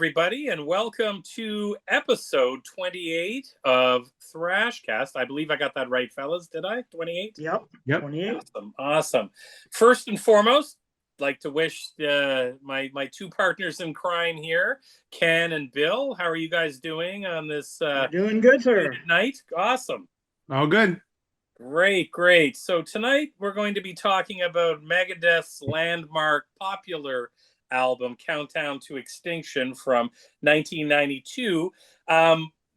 everybody, and welcome to episode 28 of Thrashcast. I believe I got that right, fellas. Did I? 28? Yep. 28. Awesome. First and foremost, I'd like to wish my two partners in crime here, Ken and Bill. How are you guys doing on this doing good, sir. night? Awesome. All good. Great. So tonight we're going to be talking about Megadeth's landmark popular album Countdown to Extinction from 1992.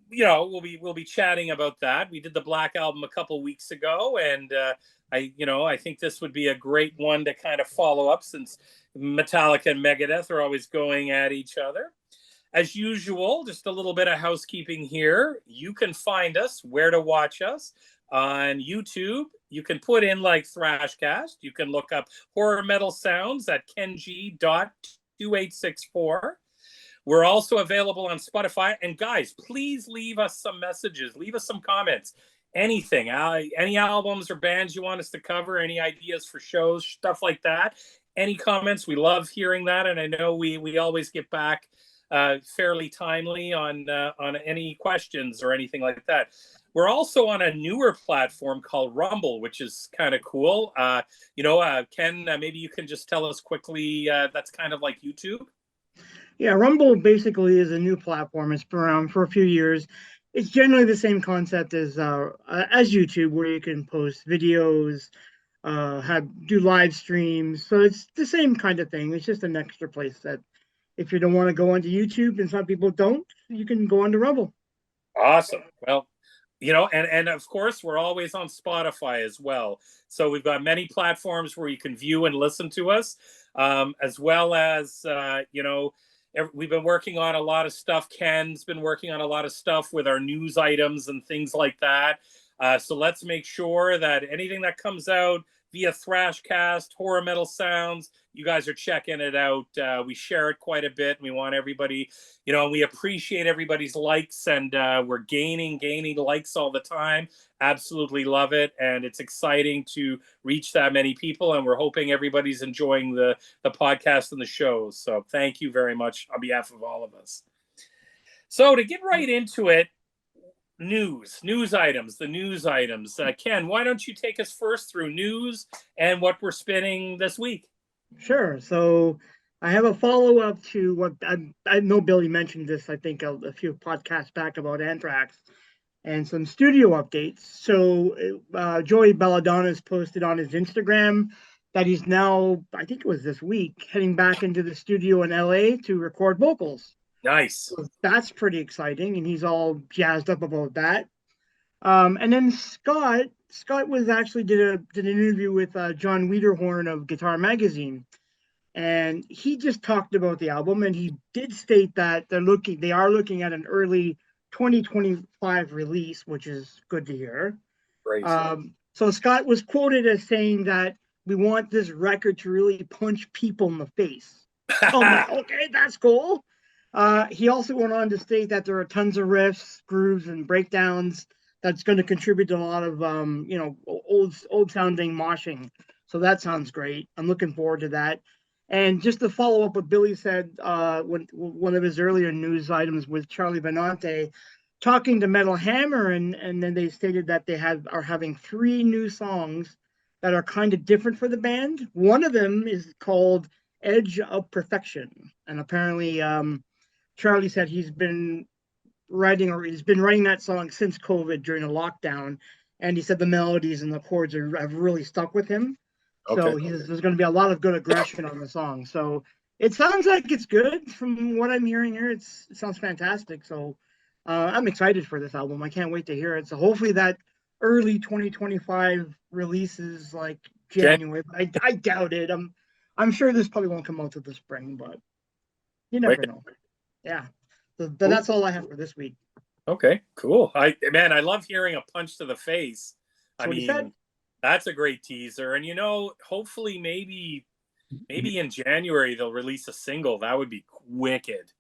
We'll be chatting about that. We did the Black Album a couple weeks ago, and I think this would be a great one to kind of follow up, since Metallica and Megadeth are always going at each other. As usual, just a little bit of housekeeping here. You can find us where to watch us on YouTube. You can put in like Thrashcast. You can look up Horror Metal Sounds at kenji.2864. We're also available on Spotify. And guys, please leave us some messages. Leave us some comments. Anything, any albums or bands you want us to cover, any ideas for shows, stuff like that. Any comments, we love hearing that. And I know we always get back fairly timely on any questions or anything like that. We're also on a newer platform called Rumble, which is kind of cool. Ken, maybe you can just tell us quickly, that's kind of like YouTube? Yeah, Rumble basically is a new platform. It's been around for a few years. It's generally the same concept as YouTube, where you can post videos, do live streams. So it's the same kind of thing. It's just an extra place that if you don't want to go onto YouTube, and some people don't, you can go onto Rumble. Awesome. Well, and of course, we're always on Spotify as well. So we've got many platforms where you can view and listen to us, as well as, we've been working on a lot of stuff. Ken's been working on a lot of stuff with our news items and things like that. So let's make sure that anything that comes out via Thrashcast, Horror Metal Sounds, you guys are checking it out. We share it quite a bit. And we want everybody, we appreciate everybody's likes, and we're gaining likes all the time. Absolutely love it. And it's exciting to reach that many people. And we're hoping everybody's enjoying the podcast and the shows. So thank you very much on behalf of all of us. So to get right into it, the news items. Ken, why don't you take us first through news and what we're spinning this week? Sure. So I have a follow-up to what I know Billy mentioned this, I think, a few podcasts back about Anthrax and some studio updates. So Joey Belladonna's posted on his Instagram that he's now, I think it was this week, heading back into the studio in LA to record vocals. Nice. So that's pretty exciting, and he's all jazzed up about that. And then Scott was actually did an interview with John Wiederhorn of Guitar Magazine, and he just talked about the album, and he did state that they are looking at an early 2025 release, which is good to hear. Great. So Scott was quoted as saying that we want this record to really punch people in the face. Okay, that's cool. He also went on to state that there are tons of riffs, grooves, and breakdowns that's going to contribute to a lot of old sounding moshing. So that sounds great. I'm looking forward to that. And just to follow up what Billy said, one of his earlier news items with Charlie Benante talking to Metal Hammer, and then they stated that they are having 3 new songs that are kind of different for the band. One of them is called Edge of Perfection, and apparently Charlie said he's been writing that song since COVID during a lockdown, and he said the melodies and the chords have really stuck with him. Okay. So there's going to be a lot of good aggression on the song. So it sounds like it's good from what I'm hearing here. It sounds fantastic. So I'm excited for this album. I can't wait to hear it. So hopefully that early 2025 releases like January. Okay. I doubt it. I'm sure this probably won't come out till the spring, but you never know. Yeah. So that's all I have for this week. Okay, cool. I love hearing a punch to the face. That's a great teaser. And hopefully maybe in January they'll release a single. That would be wicked,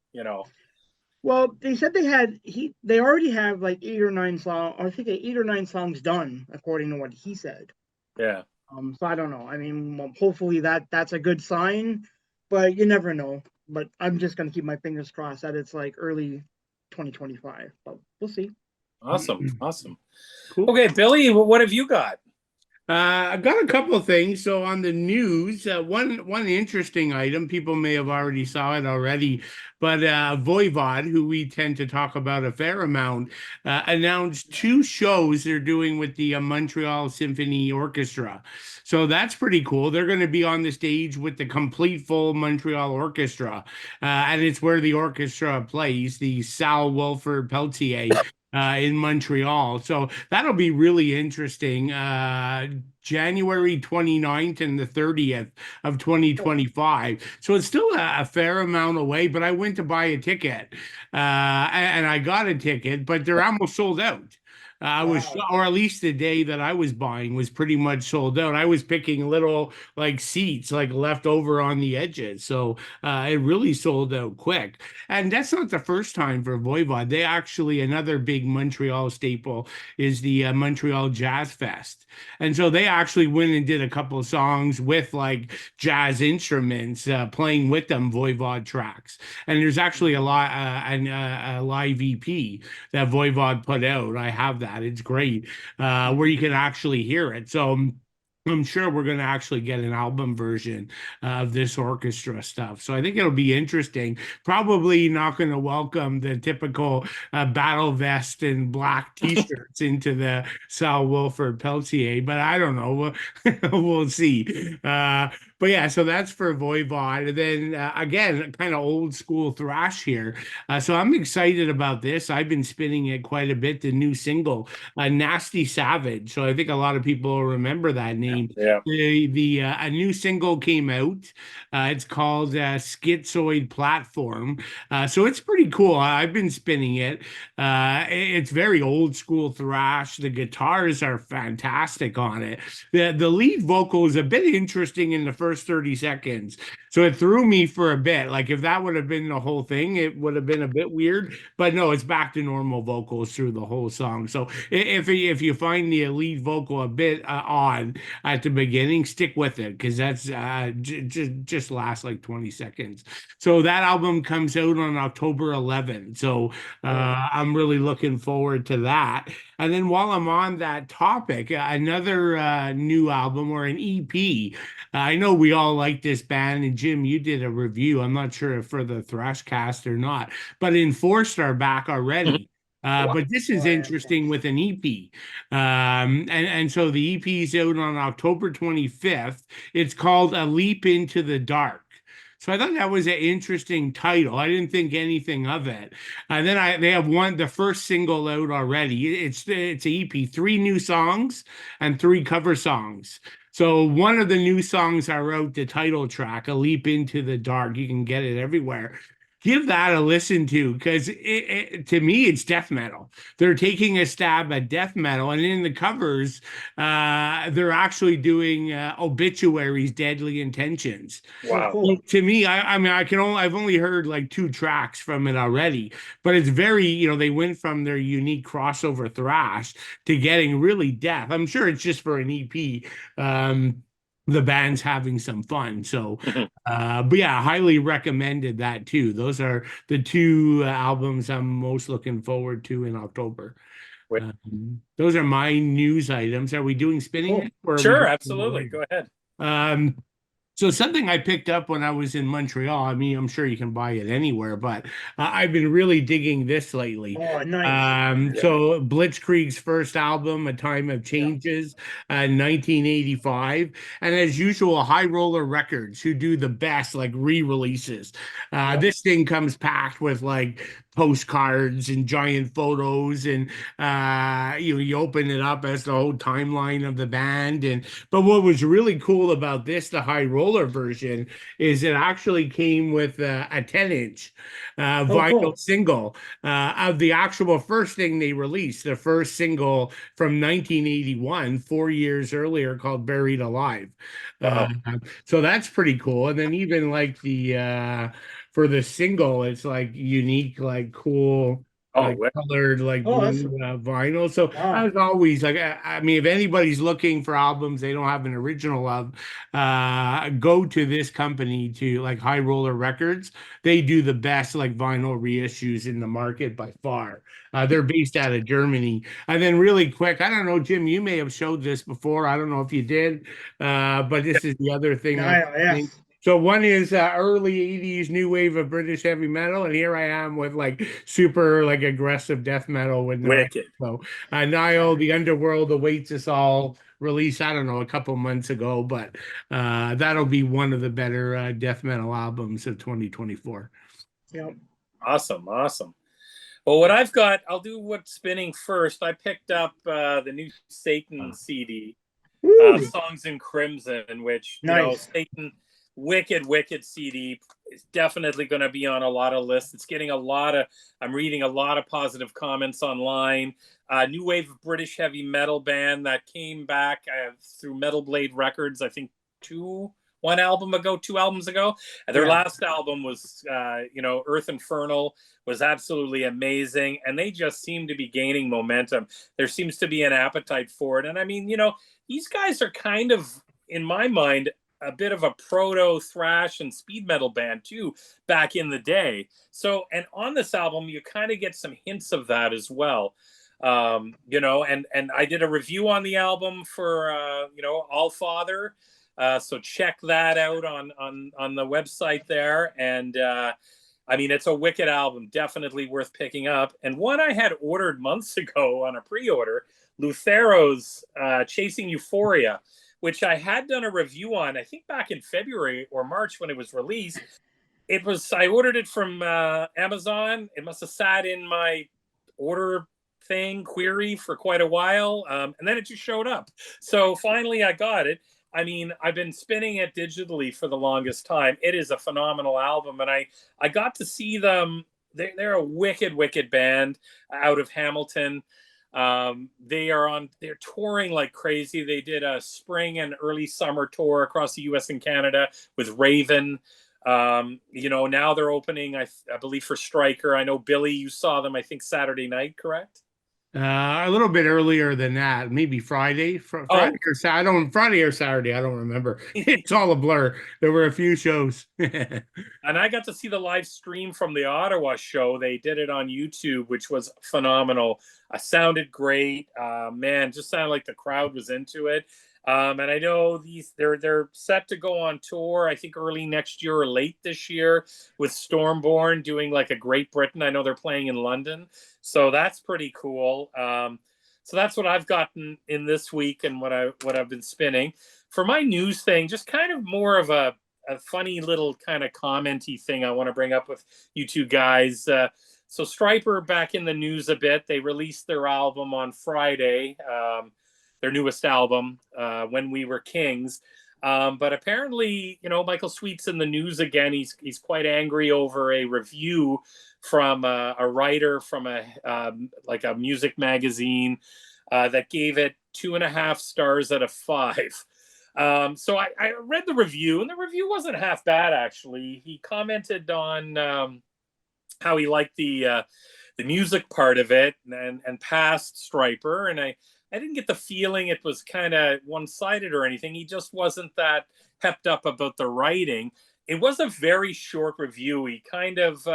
Well, they said they already have like 8 or 9 songs, I think 8 or 9 songs done, according to what he said. Yeah. So I don't know. I mean, hopefully that's a good sign, but you never know. but I'm just gonna keep my fingers crossed that it's like early 2025. But we'll see. Awesome, awesome. Cool. Okay, Billy, what have you got? I got a couple of things. So on the news, one interesting item, people may have already saw it already, but Voivod, who we tend to talk about a fair amount, announced two shows they're doing with the Montreal Symphony Orchestra. So that's pretty cool. They're going to be on the stage with the complete full Montreal Orchestra, and it's where the orchestra plays, the Sal Wilford Peltier in Montreal. So that'll be really interesting. January 29th and the 30th of 2025. So it's still a fair amount away, but I went to buy a ticket and I got a ticket, but they're almost sold out. I was, Wow. or at least the day that I was buying was pretty much sold out. I was picking little like seats like left over on the edges. So it really sold out quick. And that's not the first time for Voivod. They actually, another big Montreal staple is the Montreal Jazz Fest. And so they actually went and did a couple of songs with like jazz instruments playing with them Voivod tracks. And there's actually a live EP that Voivod put out. I have that. It's great where you can actually hear it. So I'm sure we're going to actually get an album version of this orchestra stuff. So I think it'll be interesting. Probably not going to welcome the typical battle vest and black t-shirts into the Sal Wilford Peltier, but I don't know. We'll see. But yeah, so that's for Voivod. And then again, kind of old school thrash here. So I'm excited about this. I've been spinning it quite a bit. The new single, Nasty Savage. So I think a lot of people will remember that name. Yeah. The a new single came out. It's called Schizoid Platform. So it's pretty cool. I've been spinning it. It's very old school thrash. The guitars are fantastic on it. The lead vocal is a bit interesting in the first 30 seconds. So it threw me for a bit. Like if that would have been the whole thing, it would have been a bit weird. But no, it's back to normal vocals through the whole song. So if you find the lead vocal a bit odd at the beginning, stick with it because that's just lasts like 20 seconds. So that album comes out on October 11th. So I'm really looking forward to that. And then while I'm on that topic, another new album or an EP. I know we all like this band, and Jim, you did a review. I'm not sure if for the Thrashcast or not, but Enforced are back already. Wow. But this is Oh, yeah. interesting with an EP. And so the EP is out on October 25th. It's called A Leap into the Dark. So I thought that was an interesting title. I didn't think anything of it. And then they have the first single out already. It's an EP, three new songs and three cover songs. So one of the new songs I wrote, the title track, A Leap into the Dark. You can get it everywhere. Give that a listen to because to me it's death metal. They're taking a stab at death metal, and in the covers, they're actually doing Obituaries, Deadly Intentions. Wow. Cool. To me, I mean, I've only heard like two tracks from it already, but it's very, they went from their unique crossover thrash to getting really death. I'm sure it's just for an EP. The band's having some fun. So, but yeah, highly recommended that too. Those are the two albums I'm most looking forward to in October. Those are my news items. Are we doing spinning? Cool. Or Sure, absolutely. Go ahead. So something I picked up when I was in Montreal, I mean, I'm sure you can buy it anywhere, but I've been really digging this lately. Oh, nice. So Blitzkrieg's first album, A Time of Changes, 1985. And as usual, High Roller Records, who do the best, like re-releases. This thing comes packed with like postcards and giant photos, and you open it up as the whole timeline of the band. But what was really cool about this, the High Roller version, is it actually came with a 10-inch vinyl cool. single of the actual first thing they released, the first single from 1981, 4 years earlier, called Buried Alive. Wow. So that's pretty cool. And then even like the for the single, it's like unique, like cool Oh, like colored, like Oh, that's blue vinyl. So I wow. was always like, I mean, if anybody's looking for albums they don't have an original of, go to this company, to like High Roller Records. They do the best like vinyl reissues in the market by far. They're based out of Germany. And then really quick, I don't know, Jim, you may have showed this before. I don't know if you did, but this is the other thing I'm No, saying. yes. So one is early 80s new wave of British heavy metal, and here I am with like super like aggressive death metal with Niall. wicked. So Niall, The Underworld Awaits Us All, released, I don't know, a couple months ago, but that'll be one of the better death metal albums of 2024. Yep. Awesome, awesome. Well, what I've got, I'll do what's spinning first. I picked up the new Satan CD, Woo. Songs in Crimson, which, Nice. Satan, wicked CD. It's definitely going to be on a lot of lists. It's getting I'm reading a lot of positive comments online. New wave of British heavy metal band that came back through Metal Blade Records, I think two albums ago. And their last album was, Earth Infernal, was absolutely amazing. And they just seem to be gaining momentum. There seems to be an appetite for it. And I mean, these guys are kind of, in my mind, a bit of a proto thrash and speed metal band too, back in the day. So, and on this album, you kind of get some hints of that as well. And I did a review on the album for, All Father. So check that out on the website there. And I mean, it's a wicked album, definitely worth picking up. And one I had ordered months ago on a pre-order, Luthero's Chasing Euphoria, which I had done a review on, I think back in February or March when it was released. I ordered it from Amazon. It must have sat in my order query for quite a while. And then it just showed up. So finally I got it. I mean, I've been spinning it digitally for the longest time. It is a phenomenal album. And I got to see them. They're a wicked band out of Hamilton. They're touring like crazy. They did a spring and early summer tour across the US and Canada with Raven. Now they're opening, I believe, for Striker. I know, Billy, you saw them, I think, Saturday night, correct? A little bit earlier than that, maybe Friday, Friday or Saturday. Friday or Saturday, I don't remember. It's all a blur. There were a few shows. And I got to see the live stream from the Ottawa show. They did it on YouTube, which was phenomenal. Sounded great. Man, just sounded like the crowd was into it. And I know they're set to go on tour, I think early next year or late this year, with Stormborn doing like a Great Britain. I know they're playing in London. So that's pretty cool. So that's what I've gotten in this week and what I've been spinning. For my news thing, just kind of more of a funny little kind of commenty thing I want to bring up with you two guys. So Striper back in the news a bit. They released their album on Friday, their newest album, When We Were Kings. But apparently, Michael Sweet's in the news again. He's quite angry over a review from a writer from like a music magazine that gave it 2.5 stars out of 5. So I read the review, and the review wasn't half bad, actually. He commented on how he liked the music part of it and past Striper, and I didn't get the feeling it was kind of one-sided or anything. He just wasn't that pepped up about the writing. It was a very short review. He kind of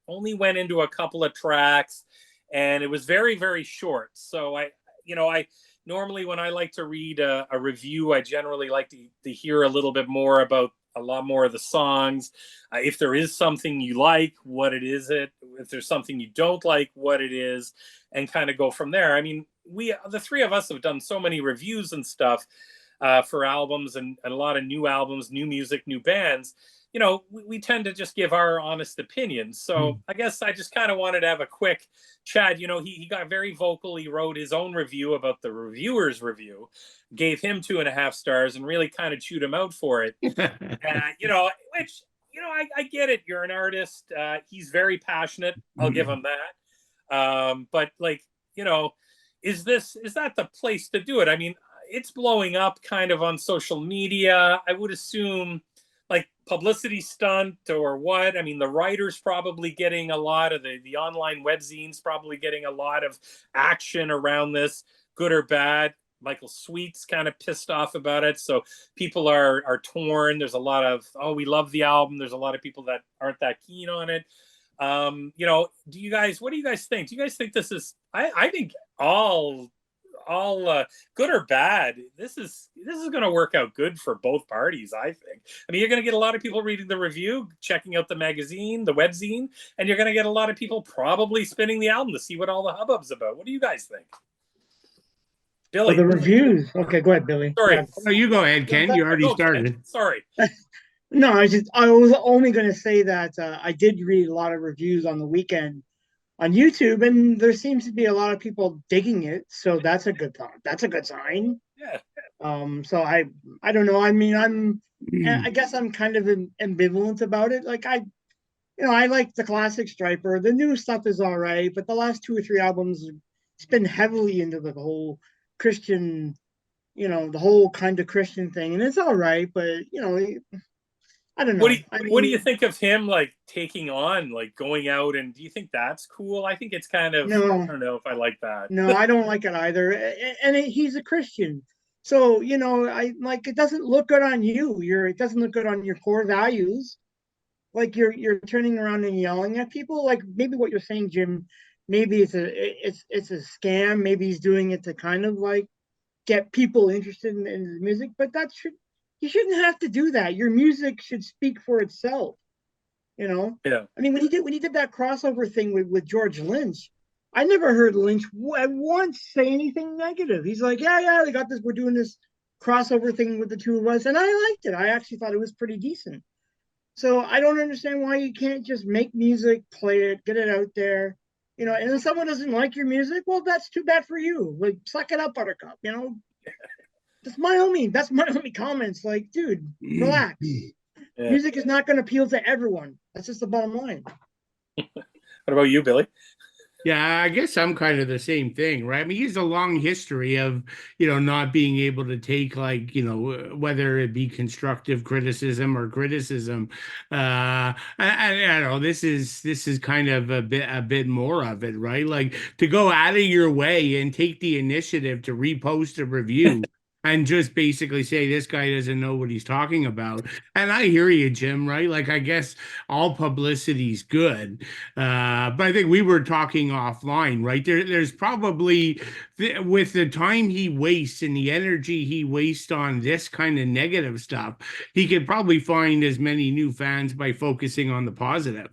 only went into a couple of tracks, and it was very, very short. So I normally, when I like to read a review, I generally like to hear a little bit more about a lot more of the songs. If there is something you like, what it is if there's something you don't like, what it is, and kind of go from there. I mean, the three of us have done so many reviews and stuff for albums and a lot of new albums, new music, new bands. We tend to just give our honest opinions. So I guess I just kind of wanted to have a quick chat. He got very vocal. He wrote his own review about the reviewer's review, gave him 2.5 stars, and really kind of chewed him out for it. Which, I get it. You're an artist. He's very passionate. I'll give him that. But is that the place to do it? I mean, it's blowing up kind of on social media. I would assume, like, publicity stunt or what? I mean, the writer's probably getting a lot of the online webzines probably getting a lot of action around this, good or bad. Michael Sweet's kind of pissed off about it, so people are torn. There's a lot of, oh, we love the album. There's a lot of people that aren't that keen on it. What do you guys think? Do you guys think this is? I think all good or bad, this is going to work out good for both parties. I think. I mean, you're going to get a lot of people reading the review, checking out the magazine, the webzine, and you're going to get a lot of people probably spinning the album to see what all the hubbub's about. What do you guys think? Billy. The reviews. Okay, go ahead, Billy. Sorry. Yeah. No, you go ahead, Ken. You already started. Sorry. No, I was only going to say that I did read a lot of reviews on the weekend on YouTube, and there seems to be a lot of people digging it. So that's a good thought. That's a good sign. Yeah. So I don't know. I mean, I guess I'm kind of ambivalent about it. Like I like the classic Striper. The new stuff is all right, but the last 2 or 3 albums, it's been heavily into the whole Christian, the whole kind of Christian thing, and it's all right, but I don't know. What do you think of him like taking on, like going out, and do you think that's cool? I think it's kind of, no, I don't know if I like that. No, I don't like it either. And he's a Christian, so I like, it doesn't look good on you. It doesn't look good on your core values. Like you're turning around and yelling at people. Like maybe what you're saying, Jim. Maybe it's a scam. Maybe he's doing it to kind of like get people interested in his music. But you shouldn't have to do that. Your music should speak for itself. Yeah. I mean, when he did that crossover thing with George Lynch, I never heard Lynch once say anything negative. He's like, yeah, they got this. We're doing this crossover thing with the two of us, and I liked it. I actually thought it was pretty decent. So I don't understand why you can't just make music, play it, get it out there. And if someone doesn't like your music, well, that's too bad for you. Like, suck it up, Buttercup. That's my only comments. Like, dude, relax. Yeah. Music is not going to appeal to everyone. That's just the bottom line. What about you, Billy? Yeah, I guess I'm kind of the same thing, right? I mean, he has a long history of, not being able to take, like, whether it be constructive criticism or criticism. I don't know, this is kind of a bit more of it, right? Like to go out of your way and take the initiative to repost a review. And just basically say this guy doesn't know what he's talking about. And I hear you, Jim, right? Like, I guess all publicity is good. But I think we were talking offline, right? There's probably, with the time he wastes and the energy he wastes on this kind of negative stuff, he could probably find as many new fans by focusing on the positive.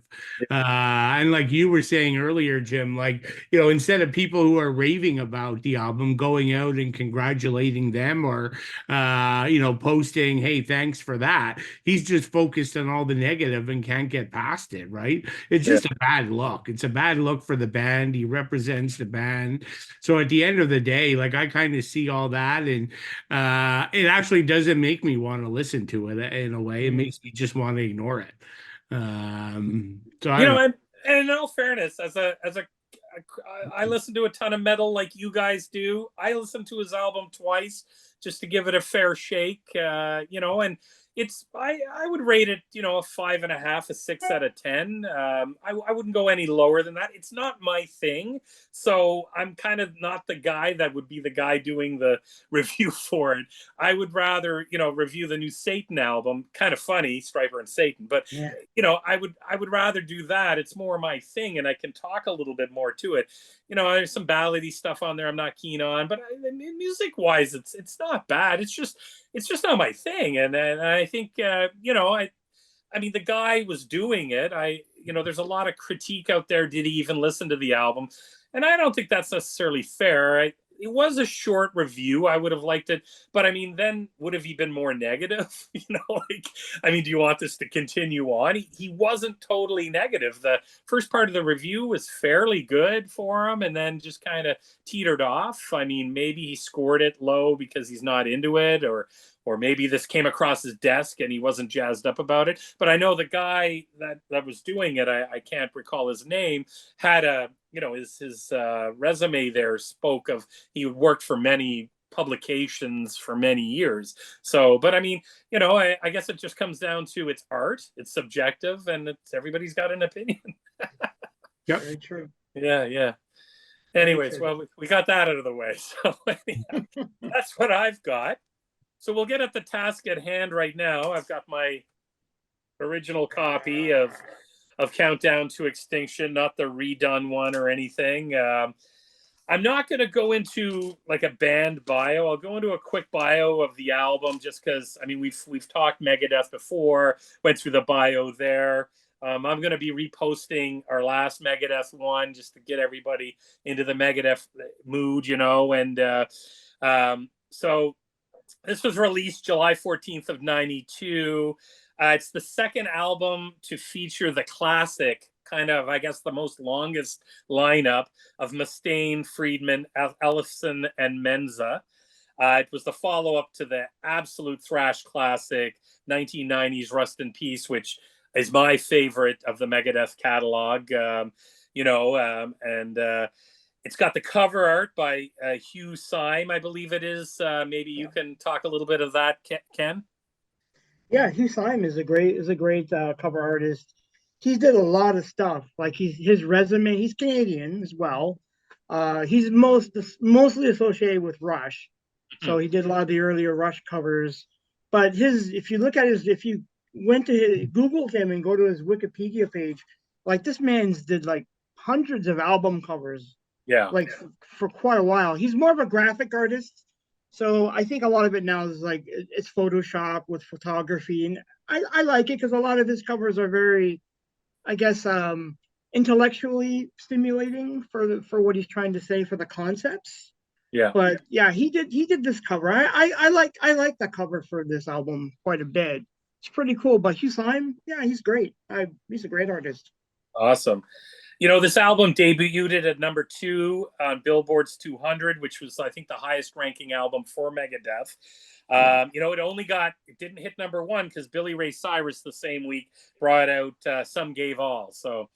And like you were saying earlier, Jim, like, instead of people who are raving about the album going out and congratulating them or posting, hey, thanks for that, he's just focused on all the negative and can't get past it, right? It's just a bad look. It's a bad look for the band. He represents the band. So at the end of the day, like, I kind of see all that, and it actually doesn't make me want to listen to it in a way. It makes me just want to ignore it. So and in all fairness, I listen to a ton of metal like you guys do. I listened to his album twice just to give it a fair shake, and I would rate it, a 5.5, a 6 out of 10. I wouldn't go any lower than that. It's not my thing. So I'm kind of not the guy that would be the guy doing the review for it. I would rather, review the new Satan album. Kind of funny, Striper and Satan, but I would rather do that. It's more my thing, and I can talk a little bit more to it. There's some ballady stuff on there I'm not keen on, but music wise, it's not bad. It's just not my thing. And I think, I mean, the guy was doing it. There's a lot of critique out there. Did he even listen to the album? And I don't think that's necessarily fair. It was a short review. I would have liked it. But I mean, then would have he been more negative? Do you want this to continue on? He wasn't totally negative. The first part of the review was fairly good for him, and then just kind of teetered off. I mean, maybe he scored it low because he's not into it, or maybe this came across his desk and he wasn't jazzed up about it. But I know the guy that was doing it, I can't recall his name, had his resume there spoke of he worked for many publications for many years. So, but I mean, you know, I guess it just comes down to it's art, it's subjective, and everybody's got an opinion. Yep. Very true. Yeah. Anyways, well, we got that out of the way. So anyhow, that's what I've got. So we'll get at the task at hand right now. I've got my original copy of Countdown to Extinction, not the redone one or anything. I'm not going to go into like a band bio. I'll go into a quick bio of the album just because, I mean, we've talked Megadeth before, went through the bio there. I'm going to be reposting our last Megadeth one just to get everybody into the Megadeth mood, you know. And so this was released July 14th of 92. It's the second album to feature the classic, kind of, I guess, the most longest lineup of Mustaine, Friedman, Ellefson, and Menza. It was the follow-up to the absolute thrash classic 1990s Rust in Peace, which is my favorite of the Megadeth catalog. It's got the cover art by Hugh Syme, I believe it is. Maybe you can talk a little bit of that, Ken? Yeah, Hugh Syme is a great cover artist. He's did a lot of stuff. Like his resume, he's Canadian as well. He's mostly associated with Rush, so he did a lot of the earlier Rush covers. But if you went to Google him and go to his Wikipedia page, like this man's did like hundreds of album covers. Yeah. Like for quite a while. He's more of a graphic artist. So I think a lot of it now is like it's Photoshop with photography. And I like it because a lot of his covers are very, I guess, intellectually stimulating for what he's trying to say for the concepts. Yeah. But yeah, he did this cover. I like the cover for this album quite a bit. It's pretty cool. But Hugh Syme, yeah, he's great. He's a great artist. Awesome. You know, this album debuted at number 2 on Billboard's 200, which was, I think, the highest ranking album for Megadeth. You know, it didn't hit number 1 because Billy Ray Cyrus the same week brought out Some Gave All. So,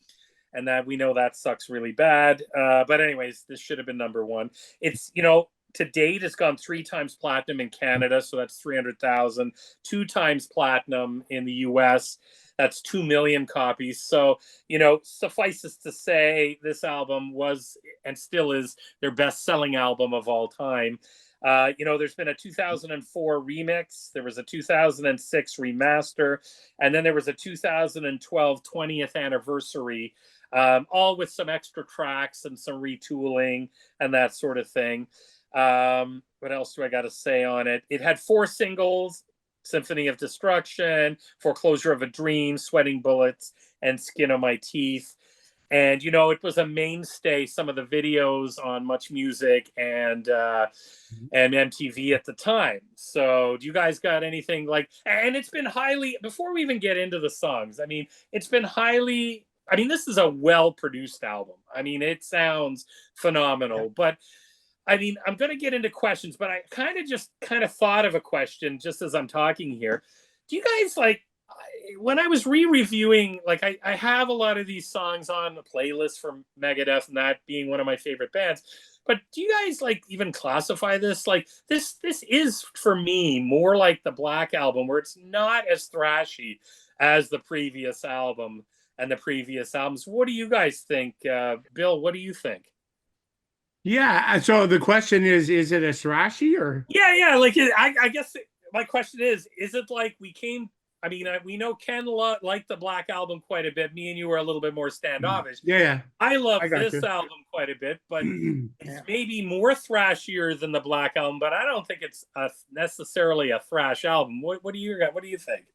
and that we know that sucks really bad. But anyways, this should have been number 1. It's, you know, to date, it's gone 3 times platinum in Canada. So that's 300,000, 2 times platinum in the US. That's 2 million copies. So, you know, suffices to say this album was and still is their best-selling album of all time. You know, there's been a 2004 remix. There was a 2006 remaster. And then there was a 2012 20th anniversary, all with some extra tracks and some retooling and that sort of thing. What else do I got to say on it? It had 4 singles: Symphony of Destruction, Foreclosure of a Dream, Sweating Bullets, and Skin on My Teeth. And, you know, it was a mainstay, some of the videos on Much Music and MTV at the time. So do you guys got anything like, and it's been highly, before we even get into the songs, I mean, it's been highly, I mean, this is a well-produced album. I mean, it sounds phenomenal, but I mean, I'm going to get into questions, but I kind of thought of a question just as I'm talking here. Do you guys like, when I was re-reviewing, like I have a lot of these songs on the playlist from Megadeth and that being one of my favorite bands, but do you guys like even classify this? Like this is for me more like the Black Album, where it's not as thrashy as the previous album and the previous albums. What do you guys think? Bill, what do you think? Yeah. So the question is it a thrashy or? Yeah. Like, I guess my question is it like we came? I mean, we know Ken liked the Black Album quite a bit. Me and you were a little bit more standoffish. Yeah. I love this album quite a bit, but it's maybe more thrashier than the Black Album. But I don't think it's necessarily a thrash album. What do you think?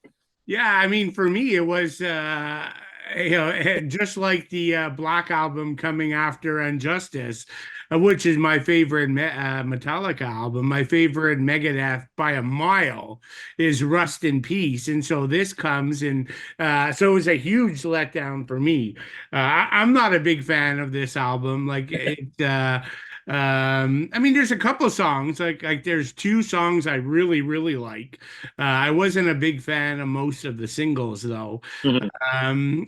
Yeah, I mean, for me, it was you know, just like the Black Album coming after Injustice, which is my favorite Metallica album. My favorite Megadeth by a mile is Rust in Peace, and so this comes and so it was a huge letdown for me. I'm not a big fan of this album. Like it. I mean, there's a couple songs like there's two songs I really really like. I wasn't a big fan of most of the singles though. Mhm.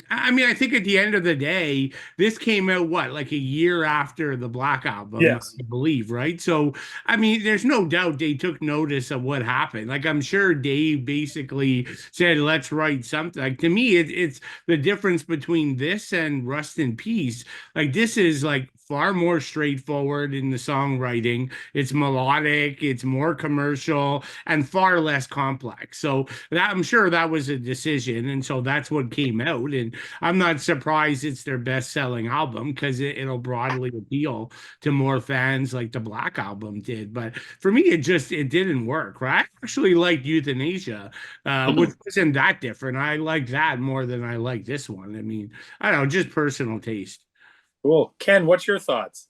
I mean, I think at the end of the day, this came out what, like a year after the Black Album, Yes. I believe, right? So, I mean, there's no doubt they took notice of what happened. Like, I'm sure Dave basically said, "Let's write something." Like to me, it's the difference between this and Rust in Peace. Like, this is like far more straightforward in the songwriting. It's melodic, it's more commercial, and far less complex. So that I'm sure that was a decision, and so that's what came out. And I'm not surprised it's their best-selling album because it'll broadly appeal to more fans like the Black Album did. But for me, it didn't work. Right? I actually liked Euthanasia, which Mhm. wasn't that different. I like that more than I like this one. I mean, I don't know, just personal taste. Cool. Ken, what's your thoughts?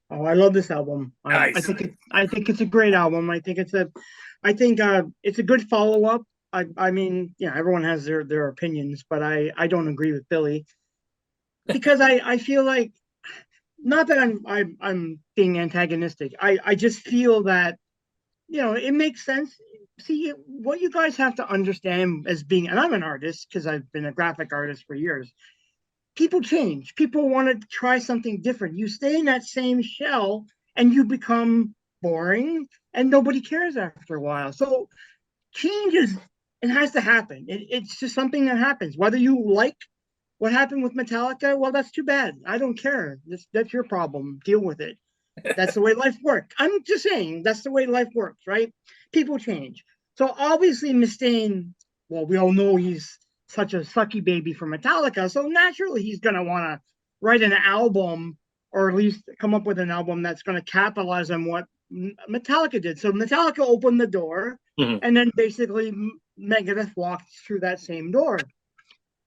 Oh, I love this album. Nice. I think it's a great album. I think it's a good follow up. I mean, yeah, everyone has their opinions, but I don't agree with Billy because I feel like, not that I'm being antagonistic. I just feel that, it makes sense. See, what you guys have to understand as being, and I'm an artist because I've been a graphic artist for years. People change. People want to try something different. You stay in that same shell and you become boring and nobody cares after a while. So change it has to happen. It's just something that happens. Whether you like what happened with Metallica, well, that's too bad. I don't care. That's your problem. Deal with it. That's the way life works. I'm just saying that's the way life works, right? People change. So obviously Mustaine, well, we all know he's such a sucky baby for Metallica. So naturally he's gonna want to write an album, or at least come up with an album that's gonna capitalize on what Metallica did. So Metallica opened the door, Mhm. and then basically Megadeth walked through that same door.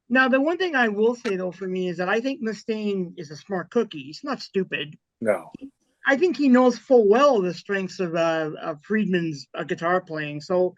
Now, the one thing I will say though for me is that I think Mustaine is a smart cookie. He's not stupid. No. I think he knows full well the strengths of Friedman's guitar playing. So,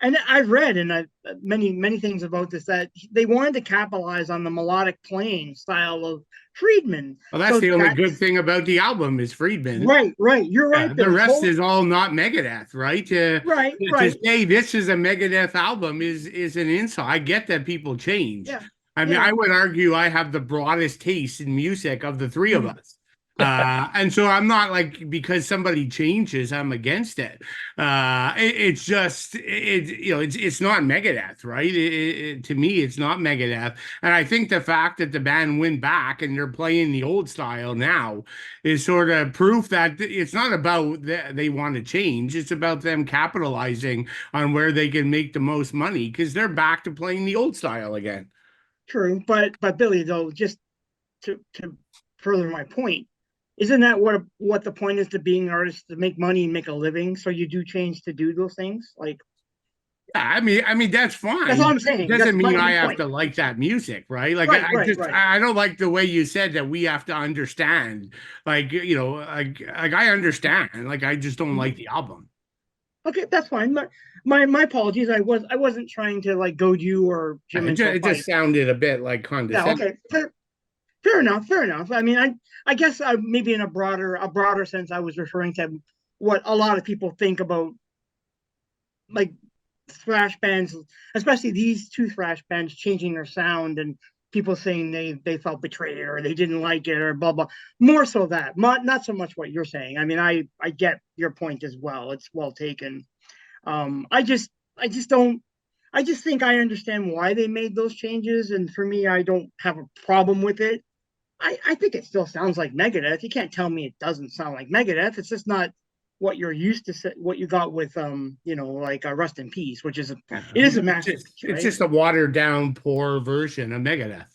and I've read and many things about this, that they wanted to capitalize on the melodic playing style of Friedman. Well, that's So the only good that's thing about the album is Friedman. right, right. You're Yeah, right, the Billy. rest is all not Megadeth, right? Right, To right. say this is a Megadeth album is an insult. I get that people change. Yeah, I mean, yeah. I would argue I have the broadest taste in music of the three of Mm, us. And so I'm not like because somebody changes, I'm against it. It's just it's not Megadeth, right? To me, it's not Megadeth, and I think the fact that the band went back and they're playing the old style now is sort of proof that it's not about they want to change. It's about them capitalizing on where they can make the most money because they're back to playing the old style again. true, but Billy, though, just to further my point, isn't that what the point is to being an artist, to make money and make a living? So you do change to do those things. Like, Yeah, I mean that's that's all fine. I'm It saying. That's doesn't my mean I only have point. to like that music, right? Like Right, right, right. I don't like the way you said that we have to understand. Like like I understand. Like I just don't like Mhm. the album. Okay, that's fine. My apologies. I wasn't trying to like goad you or Jim into a It just fight. sounded a bit like Yeah. condescending. Okay. Fair enough. Fair enough. I mean, I guess maybe in a broader sense, I was referring to what a lot of people think about, like, thrash bands, especially these two thrash bands changing their sound, and people saying they felt betrayed or they didn't like it or blah blah. More so that, not so much what you're saying. I mean, I get your point as well. It's well taken. I just don't. I just think I understand why they made those changes, and for me, I don't have a problem with it. I think it still sounds like Megadeth. You can't tell me it doesn't sound like Megadeth. It's just not what you're used to, what you got with like Rust in Peace, which is Yeah, it is a masterpiece, it's right? just a watered down, poor version of Megadeth.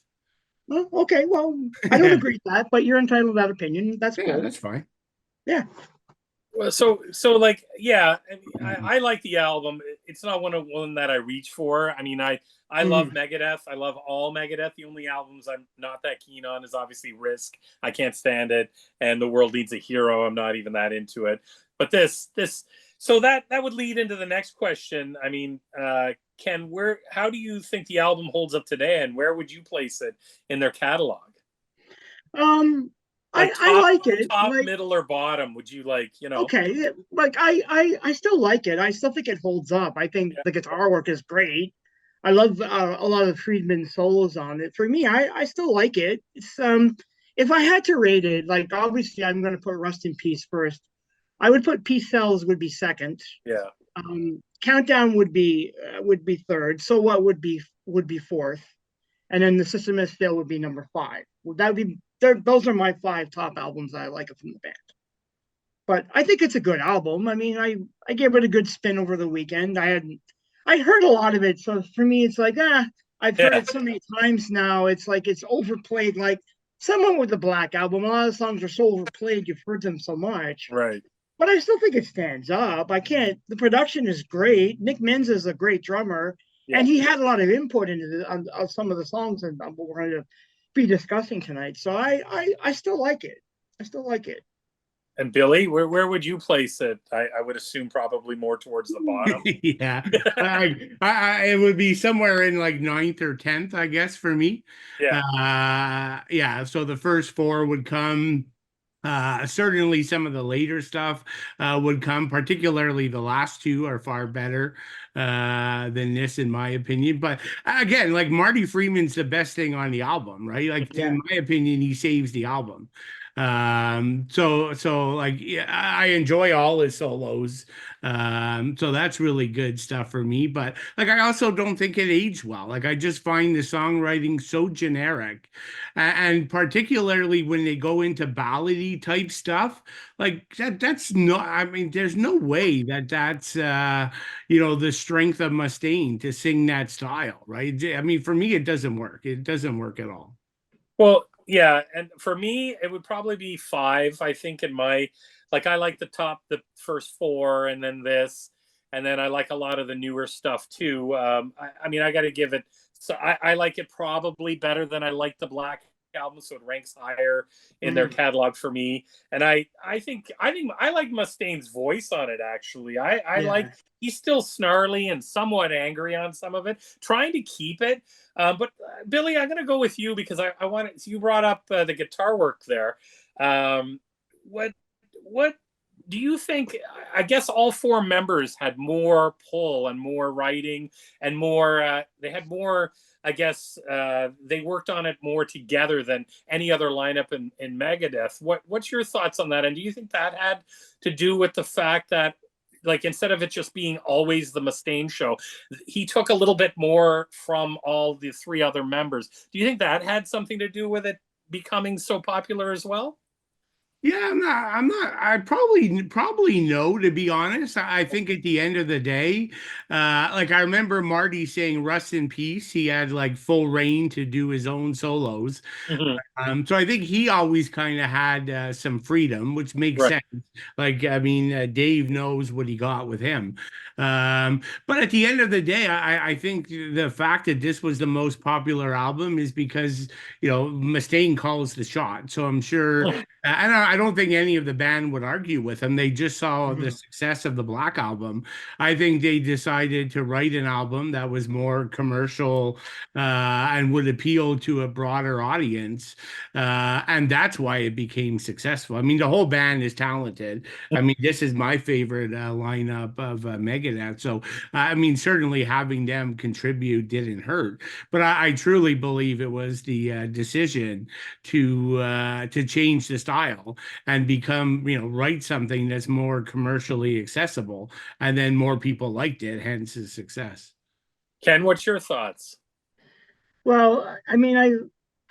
Well, okay, well, I don't agree with that, but you're entitled to that opinion. That's Yeah, cool. that's fine. Yeah. Well, so like, yeah, I like the album. It's not one that I reach for. I mean, I love Mhm. Megadeth. I love all Megadeth. The only albums I'm not that keen on is obviously Risk. I can't stand it, and The World Needs a Hero. I'm not even that into it. But so that would lead into the next question. I mean, Ken, how do you think the album holds up today, and where would you place it in their catalog? Um, Like I like it. top, Like, middle, or bottom? Would you like, okay, yeah, like I still like it. I still think it holds up. I think Yeah. the guitar work is great. I love a lot of Friedman's solos on it. For me, I still like it. It's if I had to rate it, like obviously I'm going to put Rust in Peace first. I would put Peace Cells would be second. Yeah. Countdown would be third. So what would be fourth, and then the System of Fail would be number five. Well, that would be those are my five top albums that I like from the band. But I think it's a good album. I mean, I gave it a good spin over the weekend. I heard a lot of it, so for me, it's like I've heard Yeah. it so many times now. It's like it's overplayed. Like someone with the Black Album, a lot of songs are so overplayed. You've heard them so much, Right. but I still think it stands up. I can't. The production is great. Nick Menza is a great drummer, Yeah. and he had a lot of input into on some of the songs and what we're going to be discussing tonight. So I still like it. I still like it. And Billy, where would you place it? I would assume probably more towards the bottom. Yeah, it would be somewhere in like ninth or 10th, I guess, for me. Yeah. Yeah. So the first four would come. Certainly, some of the later stuff would come. Particularly, the last two are far better than this, in my opinion. But again, like Marty Freeman's the best thing on the album, right? Like Yeah. in my opinion, he saves the album. So like yeah, I enjoy all his solos. So that's really good stuff for me. But like I also don't think it aged well. Like I just find the songwriting so generic. And particularly when they go into ballady type stuff, like that's not, I mean, there's no way that that's the strength of Mustaine to sing that style, right? I mean, for me, it doesn't work. It doesn't work at all. Well, yeah, and for me, it would probably be five. I think in my like I like the first four, and then this, and then I like a lot of the newer stuff too. I mean, I got to give it. So I like it probably better than I like the Black album, so it ranks higher in their catalog for me. And I like Mustaine's voice on it. Actually, I Yeah. like he's still snarly and somewhat angry on some of it, trying to keep it. But Billy, I'm going to go with you because I want you brought up the guitar work there. What what do you think? I guess all four members had more pull and more writing and more. They had more. I guess they worked on it more together than any other lineup in Megadeth. What's your thoughts on that? And do you think that had to do with the fact that, like, instead of it just being always the Mustaine show, he took a little bit more from all the three other members? Do you think that had something to do with it becoming so popular as well? Yeah, I probably no, to be honest. I think at the end of the day, like I remember Marty saying rest in peace. He had like full reign to do his own solos. Mm-hmm. So I think he always kind of had some freedom, which makes Right. sense. Like, I mean, Dave knows what he got with him. But at the end of the day, I think the fact that this was the most popular album is because, Mustaine calls the shot. So I'm sure, and I don't think any of the band would argue with him. They just saw the Mhm. success of the Black Album. I think they decided to write an album that was more commercial and would appeal to a broader audience. And that's why it became successful. I mean, the whole band is talented. I mean, this is my favorite lineup of Megadeth. So, I mean, certainly having them contribute didn't hurt. But I truly believe it was the decision to change the style and become, write something that's more commercially accessible, and then more people liked it, hence the success. Ken, what's your thoughts? Well, I mean,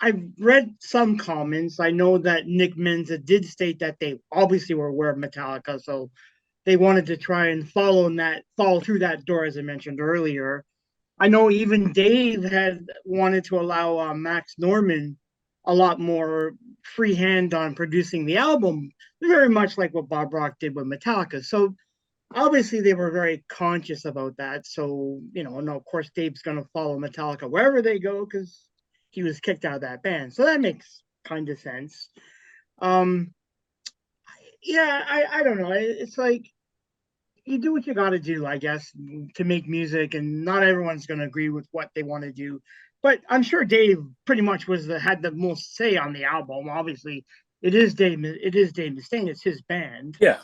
I've read some comments. I know that Nick Menza did state that they obviously were aware of Metallica, so they wanted to try and follow through that door, as I mentioned earlier. I know even Dave had wanted to allow Max Norman a lot more free hand on producing the album, very much like what Bob Rock did with Metallica. So obviously they were very conscious about that. So, and of course Dave's gonna follow Metallica wherever they go because he was kicked out of that band. So that makes kind of sense. Um, yeah, I don't know. It's like you do what you got to do, I guess, to make music, and not everyone's going to agree with what they want to do. But I'm sure Dave pretty much had the most say on the album. Obviously, It is Dave. It is Dave Mustaine. It's his band. Yeah.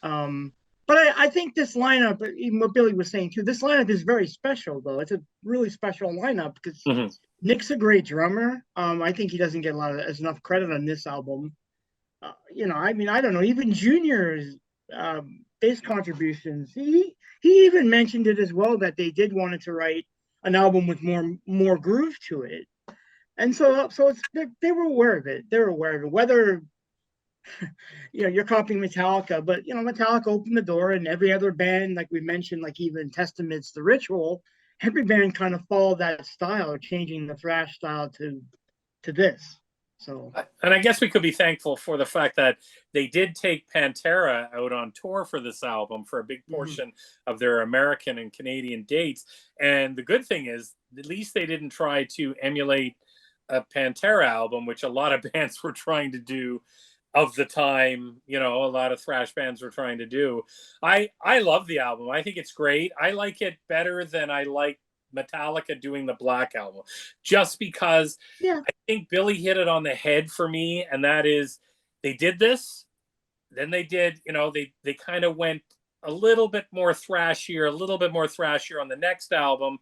But I think this lineup, even what Billy was saying too, this lineup is very special though. It's a really special lineup because Mhm. Nick's a great drummer. I think he doesn't get enough credit on this album. I mean, I don't know. Even Junior's bass contributions. He even mentioned it as well that they did wanted to write an album with more groove to it, and so they were aware of it. They were aware of it. Whether you're copying Metallica, but Metallica opened the door, and every other band, like we mentioned, like even Testament's The Ritual, every band kind of followed that style, changing the thrash style to this. So, and I guess we could be thankful for the fact that they did take Pantera out on tour for this album for a big portion of their American and Canadian dates. And the good thing is, at least they didn't try to emulate a Pantera album, which a lot of bands were trying to do of the time. A lot of thrash bands were trying to do. I love the album. I think it's great. I like it better than I like Metallica doing the Black Album, just because yeah, I think Billy hit it on the head for me, and that is, they did this, then they did, they kind of went a little bit more thrashier on the next album.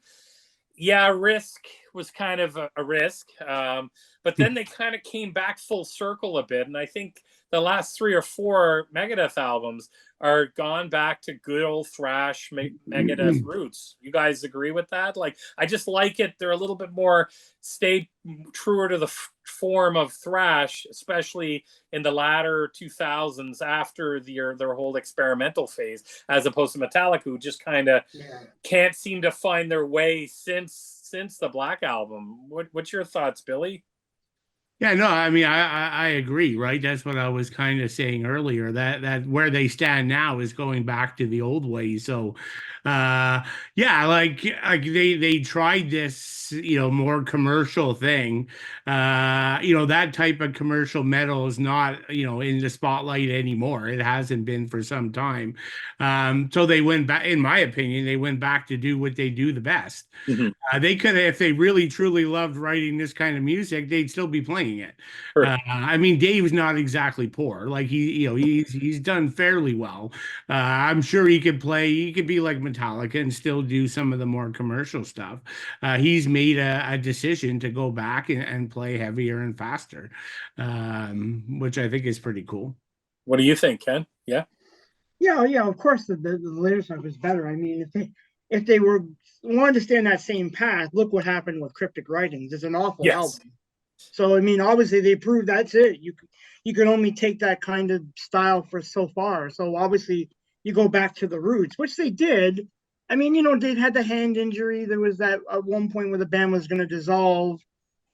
Yeah, Risk was kind of a risk, but then they kind of came back full circle a bit, and I think the last 3 or 4 Megadeth albums are gone back to good old thrash Megadeth roots. You guys agree with that? Like, I just like it. They're a little bit more stay truer to the form of thrash, especially in the latter 2000s after their whole experimental phase, as opposed to Metallica, who just kind of can't seem to find their way since the Black Album. What's your thoughts, Billy? Yeah, no, I mean, I agree, right? That's what I was kind of saying earlier, that where they stand now is going back to the old ways. So, yeah, like they tried this, more commercial thing. That type of commercial metal is not, in the spotlight anymore. It hasn't been for some time. So they went back, in my opinion, they went back to do what they do the best. Mm-hmm. They could have, if they really truly loved writing this kind of music, they'd still be playing it. Sure. I mean, Dave's not exactly poor. Like he's done fairly well. I'm sure he could play. He could be like Metallica and still do some of the more commercial stuff. He's made a decision to go back and play heavier and faster, which I think is pretty cool. What do you think, Ken? Yeah. Yeah. Of course, the later stuff is better. I mean, if they wanted to stay on that same path, look what happened with Cryptic Writings. It's an awful Yes. album. So I mean, obviously they proved that's it. You can only take that kind of style for so far. So obviously you go back to the roots, which they did. I mean, they had the hand injury. There was that at one point where the band was going to dissolve,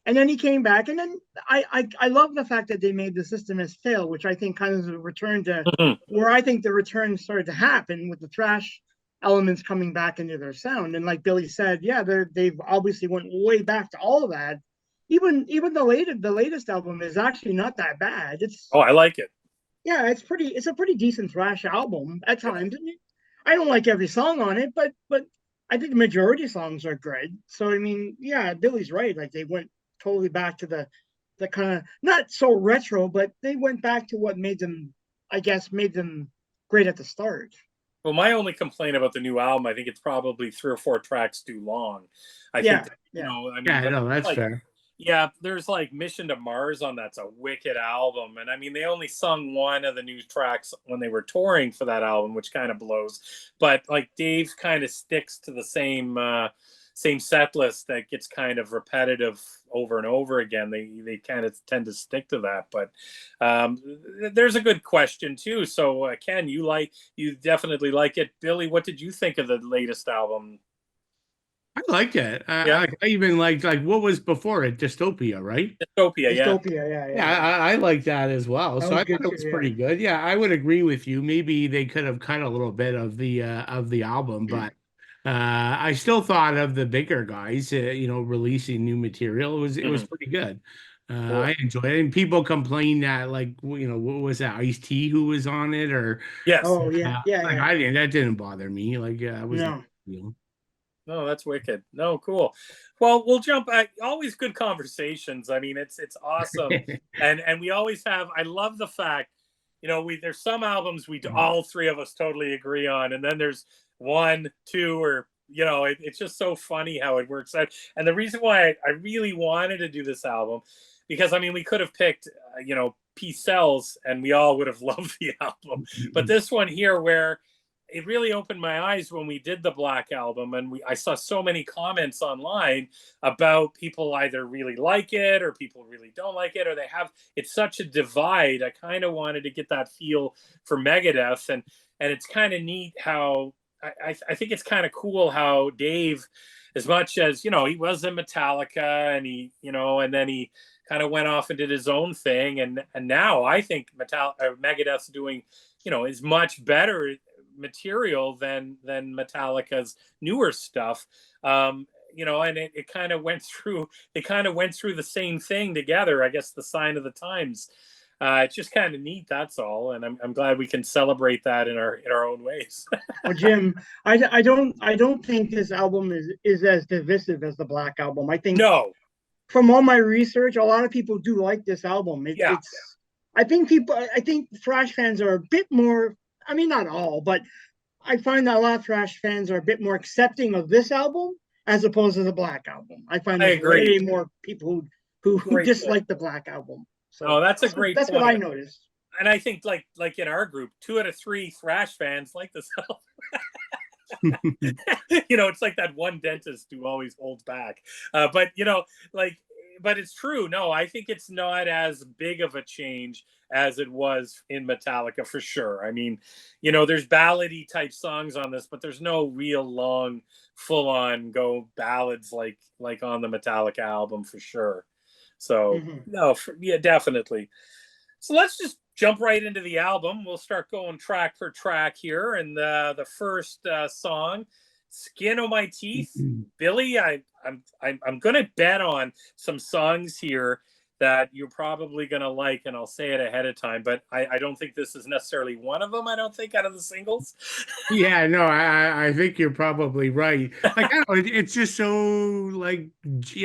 and then he came back. And then I love the fact that they made the System Has Failed, which I think kind of is a return to where I think the return started to happen with the thrash elements coming back into their sound. And like Billy said, yeah, they've obviously went way back to all of that. Even the latest album is actually not that bad. I like it. Yeah, it's a pretty decent thrash album at times. I don't like every song on it, but I think the majority of songs are good. So I mean, yeah, Billy's right. Like they went totally back to the kind of not so retro, but they went back to what made them, I guess, made them great at the start. Well, my only complaint about the new album, I think it's probably 3 or 4 tracks too long. I think, I mean, yeah, no, that's like, fair. Yeah, there's like Mission to Mars on that's a wicked album. And I mean, they only sung one of the new tracks when they were touring for that album, which kind of blows. But like Dave kind of sticks to the same set list that gets kind of repetitive over and over again. They kind of tend to stick to that. But there's a good question too. So Ken, you definitely like it. Billy, what did you think of the latest album? I like it. Yeah. I even like what was before it, Dystopia, right? Dystopia, yeah. Dystopia, Yeah, I like that as well. That So was I good thought it too, was yeah. pretty good. Yeah, I would agree with you. Maybe they could have cut a little bit of the album, but I still thought of the bigger guys, releasing new material. It was pretty good. Cool. I enjoyed it. And people complain that like what was that, Ice-T who was on it, or Yes. Oh yeah, like, that didn't bother me. Like it was no No. deal. No, that's wicked. No, cool. Well, we'll jump back. Always good conversations. I mean, it's awesome, and we always have. I love the fact, there's some albums we all three of us totally agree on, and then there's one, two, or it's just so funny how it works out. And the reason why I really wanted to do this album, because I mean, we could have picked, Peace Sells, and we all would have loved the album, but this one here, where it really opened my eyes when we did the Black Album, and I saw so many comments online about people either really like it or people really don't like it, or it's such a divide. I kind of wanted to get that feel for Megadeth, and it's kind of neat how I think it's kind of cool how Dave, as much as he was in Metallica, and and then he kind of went off and did his own thing, and now I think Megadeth's doing is much better material than Metallica's newer stuff. And it kind of went through. They kind of went through the same thing together. I guess the sign of the times. It's just kind of neat. That's all, and I'm glad we can celebrate that in our own ways. Well, Jim, I don't think this album is as divisive as the Black Album. I think no. From all my research, a lot of people do like this album. Yeah. I think thrash fans are a bit more. I mean, not all, but I find that a lot of thrash fans are a bit more accepting of this album as opposed to the Black Album. I find there's way more people who dislike the Black Album. So that's a great that's point. what I noticed. And I think like in our group, 2 out of 3 thrash fans like this album. It's like that one dentist who always holds back. But it's true. No, I think it's not as big of a change as it was in Metallica, for sure. I mean, there's ballady type songs on this, but there's no real long, full on go ballads like on the Metallica album, for sure. So no, yeah, definitely. So let's just jump right into the album. We'll start going track for track here, and the first song, "Skin on My Teeth." Billy, I'm gonna bet on some songs here that you're probably gonna like, and I'll say it ahead of time. But I don't think this is necessarily one of them. I don't think, out of the singles. Yeah, no, I think you're probably right. Like, I don't know, it's just so, like,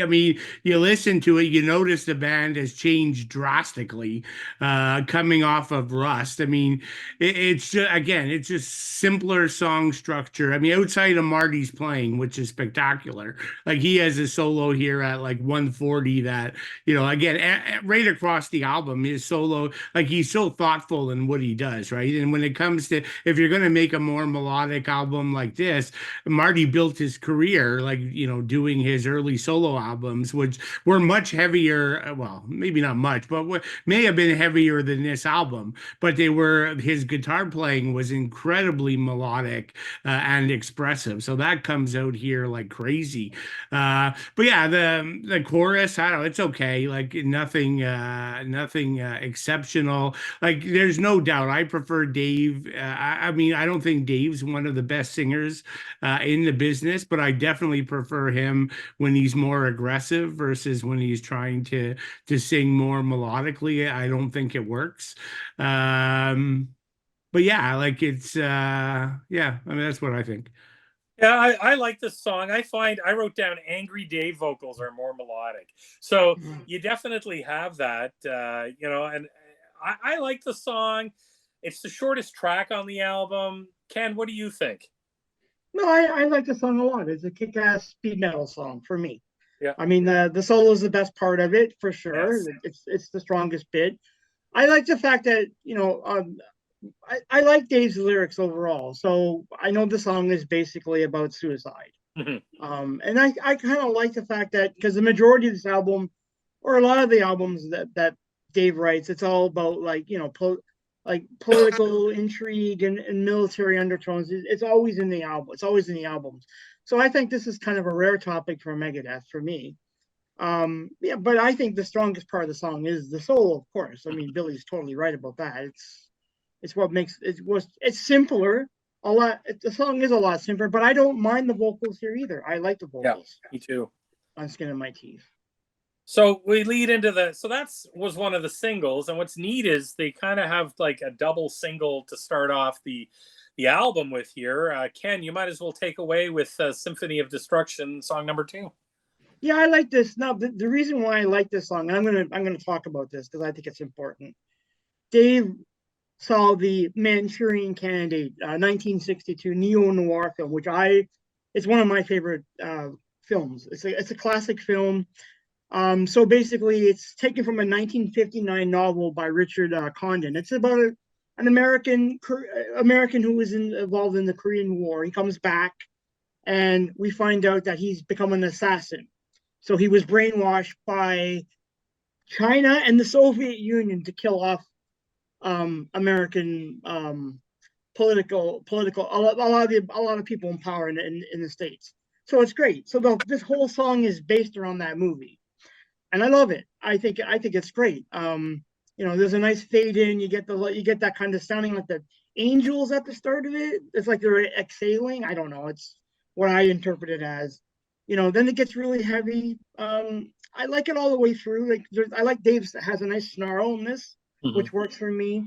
I mean, you listen to it, you notice the band has changed drastically, coming off of Rust. I mean, it's just, again, it's just simpler song structure. I mean, outside of Marty's playing, which is spectacular, like he has a solo here at like 140 that, again, right across the album, his solo, like he's so thoughtful in what he does, right? And when it comes to, if you're going to make a more melodic album like this, Marty built his career, like, doing his early solo albums, which were much heavier. Well, maybe not much, but may have been heavier than this album. But his guitar playing was incredibly melodic and expressive. So that comes out here like crazy. But yeah, the chorus, I don't know, it's okay. Like nothing exceptional. Like there's no doubt I prefer Dave. I mean, I don't think Dave's one of the best singers in the business, but I definitely prefer him when he's more aggressive versus when he's trying to sing more melodically. I don't think it works. But yeah, like it's yeah, I mean that's what I think. Yeah, I like this song. I wrote down Angry Dave vocals are more melodic. So you definitely have that, and I like the song. It's the shortest track on the album. Ken, what do you think? No, I like the song a lot. It's a kick-ass speed metal song for me. Yeah. I mean, the solo is the best part of it for sure. Yes. It's the strongest bit. I like the fact that I like Dave's lyrics overall. So I know the song is basically about suicide. And I kind of like the fact that, because the majority of this album, or a lot of the albums that Dave writes, it's all about like political intrigue and military undertones. It's always in the album. It's always in the albums. So I think this is kind of a rare topic for Megadeth for me. Yeah, but I think the strongest part of the song is the solo, of course. I mean, Billy's totally right about that. It's what makes it's simpler. A lot. The song is a lot simpler, but I don't mind the vocals here either. I like the vocals. Yeah, me too. On Skin of My Teeth. So we lead into was one of the singles, and what's neat is they kind of have like a double single to start off the the album with here. Ken, you might as well take away with Symphony of Destruction, song number 2. Yeah, I like this. Now, the reason why I like this song, and I'm gonna talk about this because I think it's important. Dave saw the Manchurian Candidate, 1962 neo noir film, which it's one of my favorite films. It's a classic film. So basically, it's taken from a 1959 novel by Richard Condon. It's about an American who was involved in the Korean War. He comes back, and we find out that he's become an assassin. So he was brainwashed by China and the Soviet Union to kill off American political a lot of people in power in the states. So it's great. So this whole song is based around that movie, and I love it. I think it's great. There's a nice fade in. You get that kind of sounding like the angels at the start of it. It's like they're exhaling. I don't know. It's what I interpret it as. Then it gets really heavy. I like it all the way through. I like Dave's has a nice snarl in this, which works for me.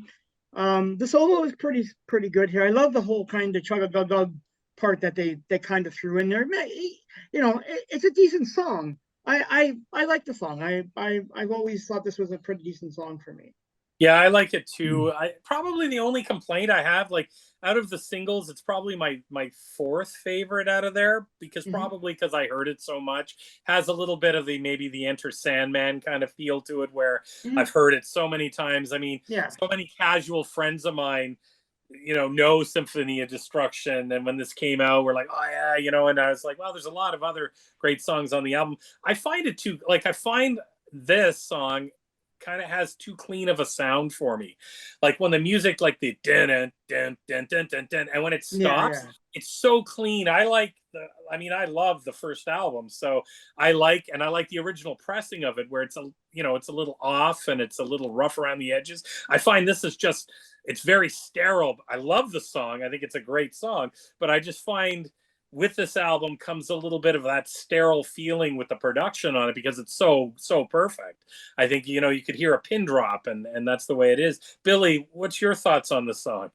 The solo is pretty good here. I love the whole kind of chug a gug part that they kind of threw in there. It's a decent song. I like the song. I've always thought this was a pretty decent song for me. Yeah, I like it too. I probably the only complaint I have, like out of the singles, it's probably my fourth favorite out of there because probably because I heard it so much, has a little bit of maybe the Enter Sandman kind of feel to it, where I've heard it so many times. I mean, so many casual friends of mine, know Symphony of Destruction, and when this came out, we're like, oh yeah, and I was like, well, there's a lot of other great songs on the album. I find it too, like I find this song kind of has too clean of a sound for me. Like when the music, like the dun dun dun dun dun dun dun, and when it stops, it's so clean. I love the first album, so I like the original pressing of it, where it's it's a little off and it's a little rough around the edges. I find this is just, it's very sterile. I love the song. I think it's a great song, but I just find with this album comes a little bit of that sterile feeling with the production on it because it's so perfect. I think you could hear a pin drop, and that's the way it is. Billy, what's your thoughts on the song?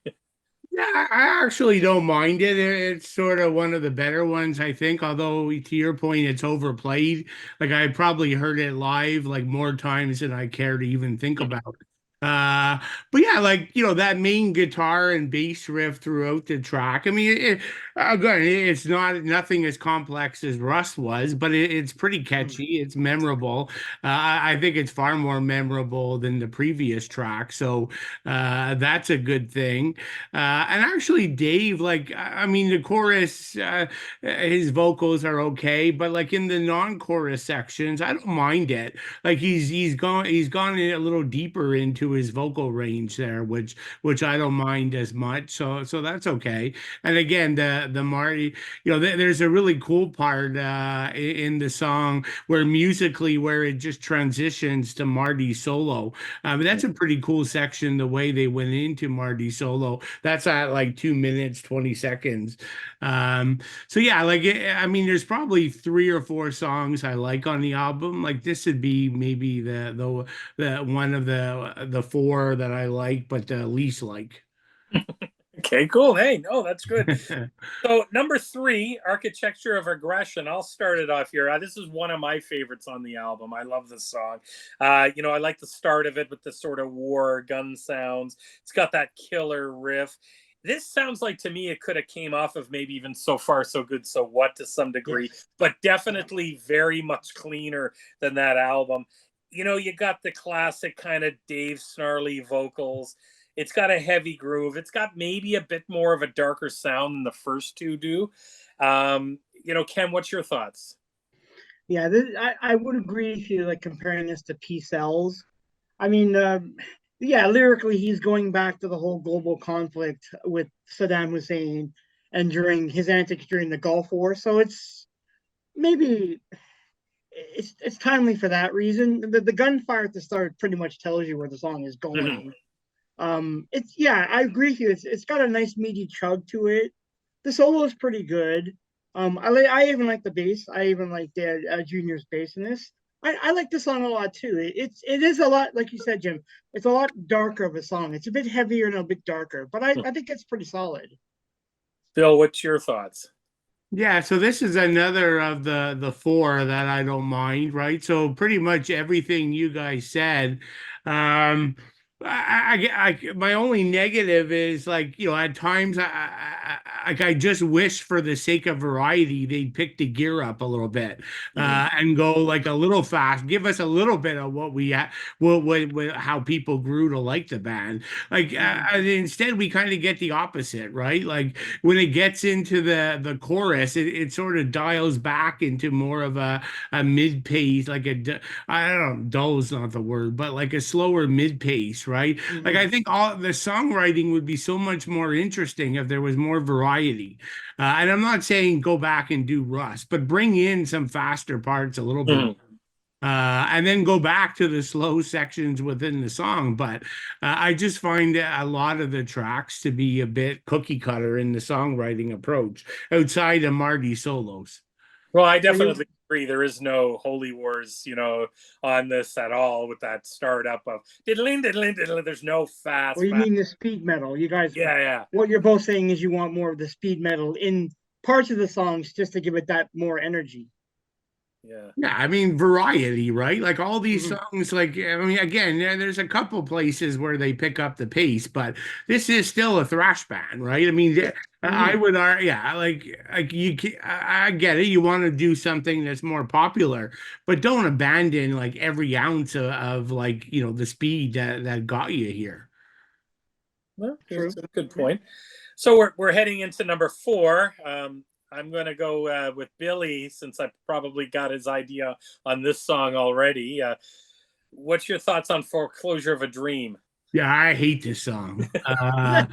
Yeah, I actually don't mind it. It's sort of one of the better ones, I think. Although to your point, it's overplayed. Like I probably heard it live like more times than I care to even think about. But yeah, like that main guitar and bass riff throughout the track. I mean, again, it's nothing as complex as Rust was, but it's pretty catchy. It's memorable. I think it's far more memorable than the previous track, so that's a good thing. And actually, Dave, like, I mean, the chorus, his vocals are okay, but like in the non-chorus sections, I don't mind it. Like he's gone in a little deeper into his vocal range there, which I don't mind as much. So that's okay. And again, the Marty, there's a really cool part in the song where musically where it just transitions to Marty's solo. That's a pretty cool section, the way they went into Marty's solo. That's at like 2 minutes 20 seconds. So yeah, like I mean, there's probably 3 or 4 songs I like on the album. Like this would be maybe the one of the 4 that I like, but the least like. Okay, cool. Hey, no, that's good. So number 3, Architecture of Aggression. I'll start it off here. This is one of my favorites on the album. I love this song. I like the start of it with the sort of war gun sounds. It's got that killer riff. This sounds like, to me, it could have came off of maybe even So Far So Good So What to some degree, but definitely very much cleaner than that album. You got the classic kind of Dave snarly vocals. It's got a heavy groove. It's got maybe a bit more of a darker sound than the first 2 do. Ken, what's your thoughts? Yeah, I would agree if you like comparing this to Peace Cells. I mean, lyrically, he's going back to the whole global conflict with Saddam Hussein and during his antics during the Gulf War. So maybe it's timely for that reason. The gunfire at the start pretty much tells you where the song is going. I agree with you. It's got a nice meaty chug to it. The solo is pretty good. I even like the bass. I even like the Junior's bass in this. I like the song a lot too. It is a lot, like you said, Jim. It's a lot darker of a song. It's a bit heavier and a bit darker, but I think it's pretty solid. Bill, what's your thoughts? Yeah, so this is another of the four that I don't mind, right? So pretty much everything you guys said. Um, my only negative is like, at times I just wish for the sake of variety they'd pick the gear up a little bit, and go like a little fast, give us a little bit of what we how people grew to like the band. Like instead we kind of get the opposite, right? Like when it gets into the chorus, it sort of dials back into more of a mid pace, like I don't know, dull is not the word, but like a slower mid pace, right? Like I think all the songwriting would be so much more interesting if there was more variety. And I'm not saying go back and do Rust, but bring in some faster parts a little bit. Mhm. And then go back to the slow sections within the song. But I just find a lot of the tracks to be a bit cookie cutter in the songwriting approach outside of Marty's solos. Well, I So you, definitely agree. There is no holy wars, on this at all with that startup of diddling, diddling, diddling. There's no or fast, you fast. mean the speed metal? You guys, Yeah, yeah, what you're both saying is you want more of the speed metal in parts of the songs just to give it that more energy. yeah. Yeah, I mean variety, right? Like all these Mhm. songs, like I mean, again, there's a couple places where they pick up the pace, but this is still a thrash band, right? I mean, I Mhm. would argue, yeah, like I get it. You want to do something that's more popular, but don't abandon like every ounce of like the speed that got you here. Well, True. that's a good Yeah. point. So we're heading into number four. I'm going to go with Billy since I probably got his idea on this song already. What's your thoughts on Foreclosure of a Dream? Yeah, I hate this song. Uh,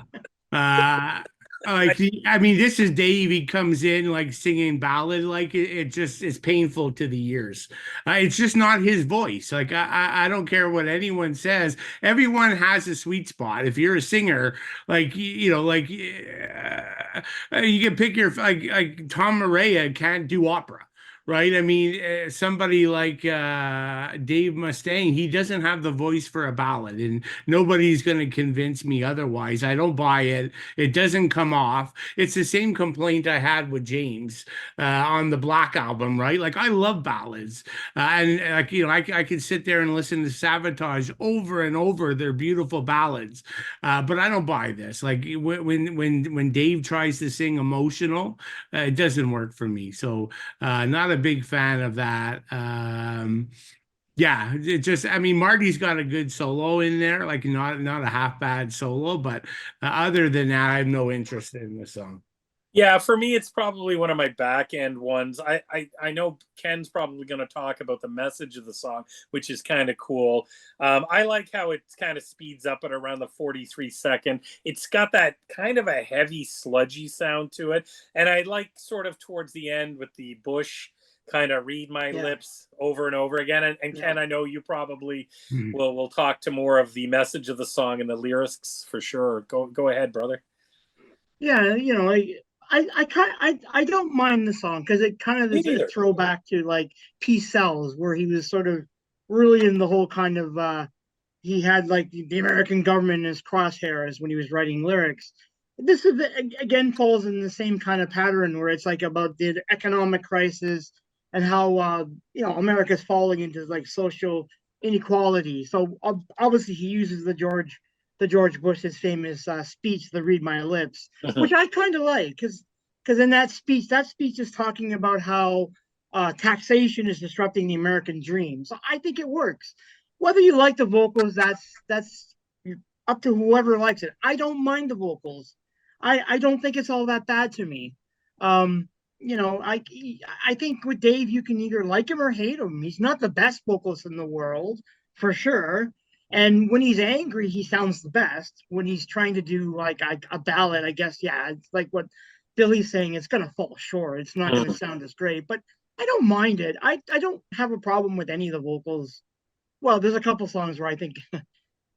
I, I mean, this is Dave. He comes in like singing ballad, like it just is painful to the ears. It's just not his voice. Like I don't care what anyone says. Everyone has a sweet spot. If you're a singer, like you can pick your like Tom Araya can't do opera. Right. I mean, somebody like Dave Mustaine, he doesn't have the voice for a ballad, and nobody's going to convince me otherwise. I don't buy it. It doesn't come off. It's the same complaint I had with James on the Black album, right? Like I love ballads, and like I could sit there and listen to Sabotage over and over. They're beautiful ballads, but I don't buy this. Like when Dave tries to sing emotional, it doesn't work for me. So not a big fan of that. Yeah, it just I mean Marty's got a good solo in there, like not a half bad solo, but other than that, I have no interest in the song. yeah, for me, it's probably one of my back end ones. I know Ken's probably going to talk about the message of the song, which is kind of cool. I like how it kind of speeds up at around the 43-second. It's got that kind of a heavy, sludgy sound to it. And I like sort of towards the end with the Bush kind of read my Yeah. lips over and over again. And Yeah. Ken, I know you probably Hmm. will talk to more of the message of the song and the lyrics for sure. Go ahead, brother. Yeah, I don't mind the song because it kind of Me is a neither. throwback to like Peace Sells, where he was sort of really in the whole kind of he had like the American government in his crosshairs when he was writing lyrics. This is again falls in the same kind of pattern where it's like about the economic crisis and how America's falling into like social inequality. So obviously he uses the George Bush's famous speech, "The Read My Lips," which I kind of like because in that speech is talking about how taxation is disrupting the American dream. So I think it works. Whether you like the vocals, that's up to whoever likes it. I don't mind the vocals. I don't think it's all that bad to me. Um, I think with Dave, you can either like him or hate him. He's not the best vocalist in the world, for sure. And when he's angry, he sounds the best. When he's trying to do like a ballad, I guess, yeah, it's like what Billy's saying, it's gonna fall short. It's not gonna sound as great, but I don't mind it. I don't have a problem with any of the vocals. Well, there's a couple songs where I think,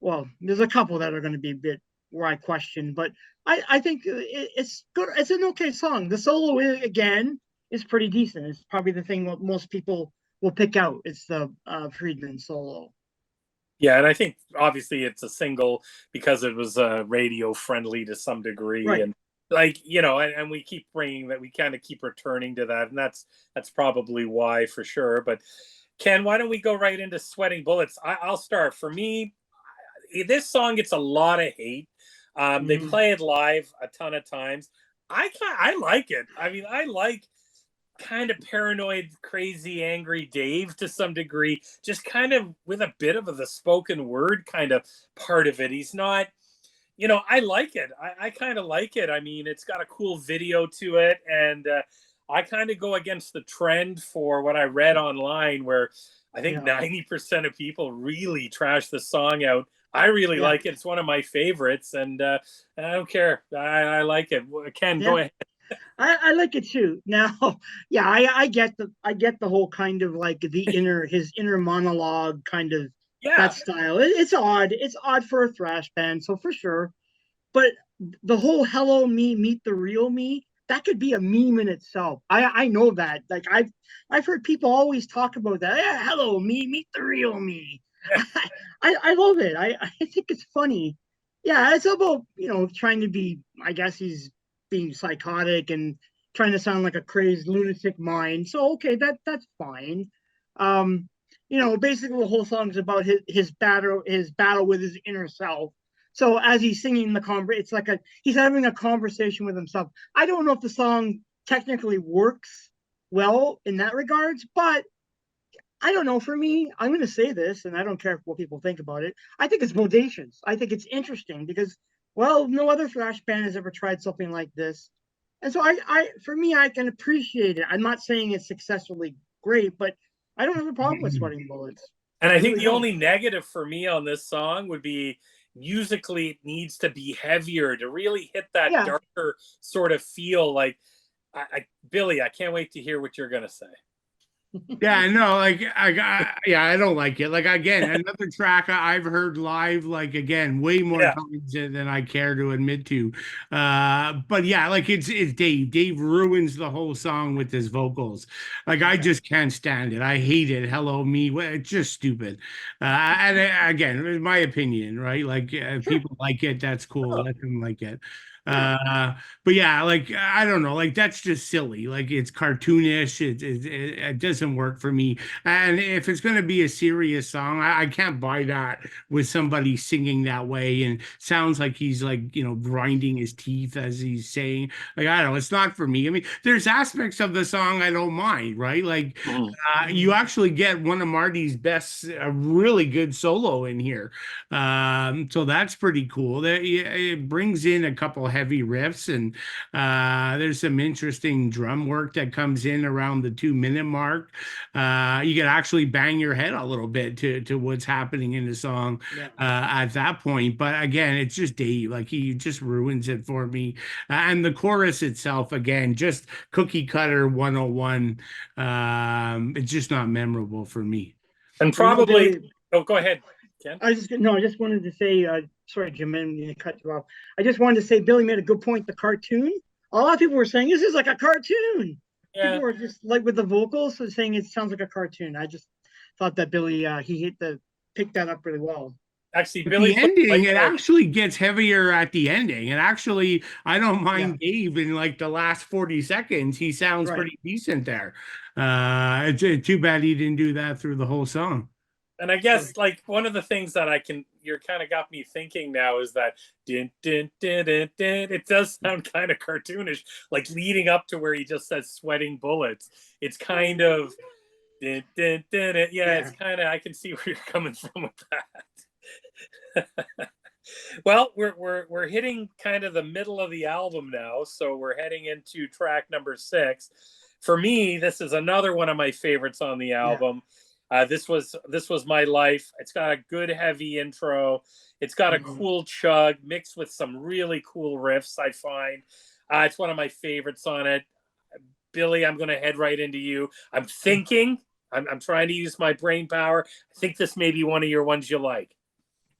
well, there's a couple that are going to be a bit where I question, but I think it's good. It's an okay song. The solo again is pretty decent. It's probably the thing that most people will pick out. It's the Friedman solo. Yeah, and I think obviously it's a single because it was radio friendly to some degree, Right. and like, you know, and we keep bringing that, we kind of keep returning to that, and that's probably why, for sure. But Ken, why don't we go right into Sweating Bullets? I'll start. For me, this song gets a lot of hate. They play it live a ton of times. I like it. I mean, I like kind of paranoid, crazy, angry Dave to some degree, just kind of with a bit of the spoken word kind of part of it. He's not, you know, I like it. I kind of like it. I mean, it's got a cool video to it, and I kind of go against the trend for what I read online, where I think 90% of people really trash the song out. I really like it. It's one of my favorites, and I don't care. I like it. Ken, go ahead. I like it too. Now, yeah, I get the whole kind of like his inner monologue kind of that style. It's odd. It's odd for a thrash band, so for sure. But the whole "Hello Me, Meet the Real Me" that could be a meme in itself. I know that. Like I've heard people always talk about that. Yeah, "Hello Me, Meet the Real Me." I love it. I think it's funny. Yeah, it's about, trying to be. I guess he's being psychotic and trying to sound like a crazed lunatic mind. So okay, that's fine. Basically the whole song is about his battle with his inner self. So as he's singing it's like he's having a conversation with himself. I don't know if the song technically works well in that regards, but I don't know. For me, I'm going to say this, and I don't care what people think about it. I think it's bodacious. I think it's interesting because, well, no other thrash band has ever tried something like this, and so for me, I can appreciate it. I'm not saying it's successfully great, but I don't have a problem with Sweating Bullets. And I think the only negative for me on this song would be musically, it needs to be heavier to really hit that darker sort of feel. Like, Billy, I can't wait to hear what you're going to say. Yeah, no, like I don't like it. Like, again, another track I've heard live, like, again, way more times than I care to admit to. But yeah, like it's Dave. Dave ruins the whole song with his vocals. Like, I just can't stand it. I hate it. Hello Me. It's just stupid. And again, it's my opinion, right? Like, people like it, that's cool. Let them like it. But yeah, like, I don't know, like, that's just silly. Like, it's cartoonish. It doesn't work for me. And if it's going to be a serious song, I can't buy that with somebody singing that way and sounds like he's, like, grinding his teeth as he's saying. Like, I don't know, it's not for me. I mean, there's aspects of the song I don't mind, right? Like, you actually get one of Marty's best, a really good solo in here. So that's pretty cool. It brings in a couple heavy riffs, and there's some interesting drum work that comes in around the 2-minute mark. You can actually bang your head a little bit to what's happening in the song at that point. But again, it's just Dave. Like, he just ruins it for me. And the chorus itself, again, just cookie cutter 101. It's just not memorable for me. And probably, go ahead, Ken. I just wanted to say, sorry, Jim, I didn't mean to cut you off. I just wanted to say Billy made a good point. The cartoon, a lot of people were saying this is like a cartoon. People were just like with the vocals, so saying it sounds like a cartoon. I just thought that Billy he picked that up really well. Actually, Billy, the ending, it actually gets heavier at the ending. And actually, I don't mind Dave in like the last 40 seconds. He sounds pretty decent there. It's too bad he didn't do that through the whole song. And I guess, like, one of the things that you're kind of got me thinking now is that din, din, din, din, din, it does sound kind of cartoonish, like leading up to where he just says "sweating bullets." It's kind of din, din, din, din. It's kind of, I can see where you're coming from with that. Well, we're hitting kind of the middle of the album now, so we're heading into track number 6. For me, this is another one of my favorites on the album. This was My Life. It's got a good heavy intro. It's got a cool chug mixed with some really cool riffs, I find. It's one of my favorites on it. Billy, I'm going to head right into you. I'm thinking, I'm trying to use my brain power. I think this may be one of your ones you like.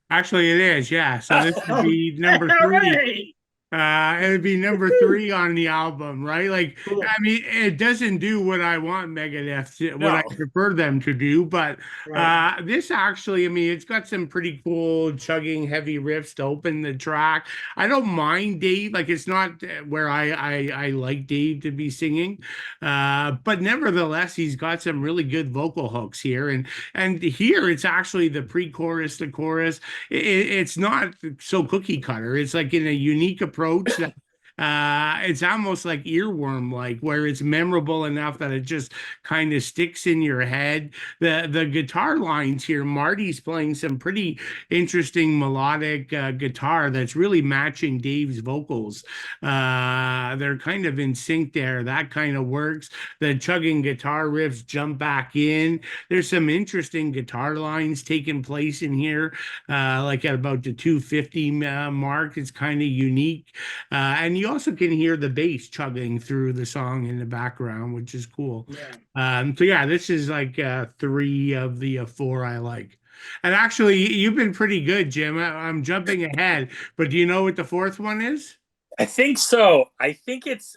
Actually, it is, yeah. So this would be number 3. It'd be number three on the album, right? Like, Cool. I mean, it doesn't do what I want Megadeth what I No. prefer them to do, but Right. this actually, I mean, it's got some pretty cool chugging heavy riffs to open the track. I don't mind Dave, like it's not where I like Dave to be singing, but nevertheless, he's got some really good vocal hooks here, and here it's actually the pre-chorus, the chorus. It's not so cookie cutter. It's like in a unique approach that it's almost like earworm like, where it's memorable enough that it just kind of sticks in your head. The guitar lines here, Marty's playing some pretty interesting melodic guitar that's really matching Dave's vocals. They're kind of in sync there. That kind of works. The chugging guitar riffs jump back in. There's some interesting guitar lines taking place in here, like at about the 250 mark. It's kind of unique. And you also can hear the bass chugging through the song in the background, which is cool. Yeah. So yeah, this is like three of the four I like. And actually, you've been pretty good, Jim. I'm jumping ahead, but do you know what the fourth one is? I think so. I think it's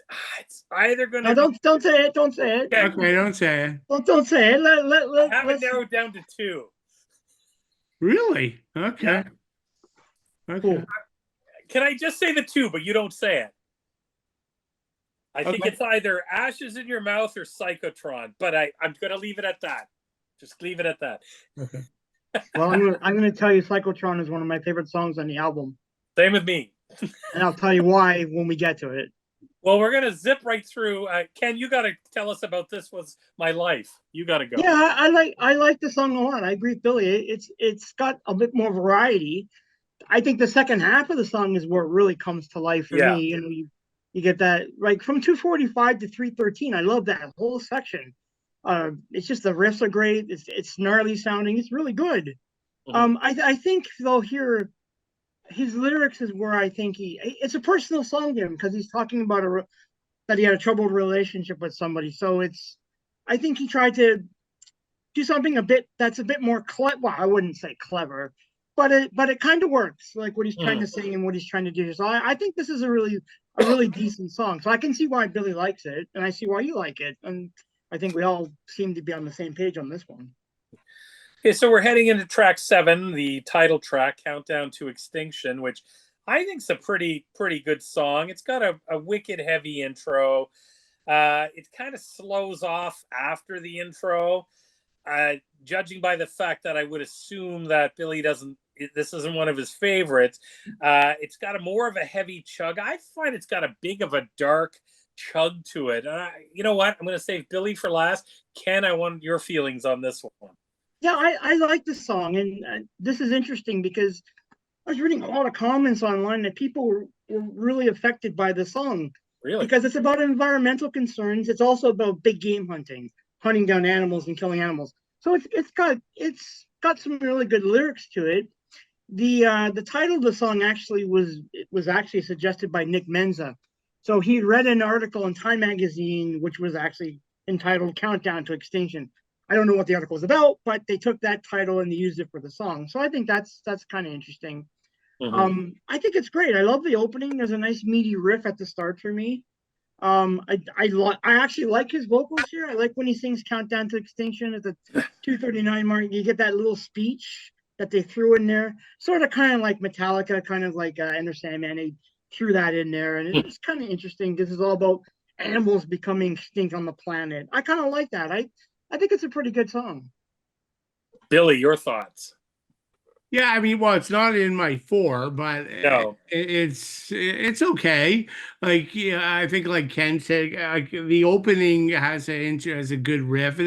either going No, to be. don't say it. Don't say it. Okay, Okay, don't say it. Don't say it. I have it Let's. narrowed down to two. Really? Okay. Yeah. Okay. Cool. Can I just say the two, but you don't say it? I think Okay. it's either Ashes in Your Mouth or Psychotron, but I'm going to leave it at that. Just leave it at that. Okay. Well, I'm gonna tell you, Psychotron is one of my favorite songs on the album, Same with me. and I'll tell you why when we get to it. Well, we're going to zip right through. Ken, you got to tell us about This Was My Life. You got to go. Yeah, I like the song a lot. I agree with Billy. It's got a bit more variety. I think the second half of the song is where it really comes to life for Yeah. me. You know, you get that like from 245 to 313. I love that whole section. It's just the riffs are great. It's gnarly sounding. It's really good. Mhm. I think though here his lyrics is where I think it's a personal song to him because he's talking about that he had a troubled relationship with somebody. So I think he tried to do something that's a bit more clever. Well, I wouldn't say clever, but it kind of works, like what he's trying to say and what he's trying to do. So I think this is a really decent song. So I can see why Billy likes it, and I see why you like it, and I think we all seem to be on the same page on this one. Okay, so we're heading into track 7, the title track, Countdown to Extinction, which I think is a pretty good song. It's got a wicked heavy intro. It kind of slows off after the intro. Judging by the fact that I would assume that Billy this isn't one of his favorites. It's got more of a heavy chug. I find it's got a big of a dark chug to it. You know what? I'm going to save Billy for last. Ken, I want your feelings on this one. Yeah, I like the song, and this is interesting because I was reading a lot of comments online that people were really affected by the song. Really? Because it's about environmental concerns. It's also about big game hunting down animals and killing animals. So it's got some really good lyrics to it. The title of the song actually was actually suggested by Nick Menza. So he read an article in Time magazine which was actually entitled "Countdown to Extinction." I don't know what the article was about, but they took that title and they used it for the song. So I think that's kind of interesting. Mm-hmm. I think it's great. I love the opening. There's a nice meaty riff at the start for me. I actually like his vocals here. I like when he sings "Countdown to Extinction" at the 239 mark. You get that little speech that they threw in there, sort of kind of like Metallica, kind of like Enter Sandman. They threw that in there, and it's kind of interesting because it's all about animals becoming extinct on the planet. I kind of like that. I think it's a pretty good song. Billy, your thoughts? Yeah, I mean, well, it's not in my four, but No. it's okay. Like, yeah, I think, like Ken said, the opening has a good riff.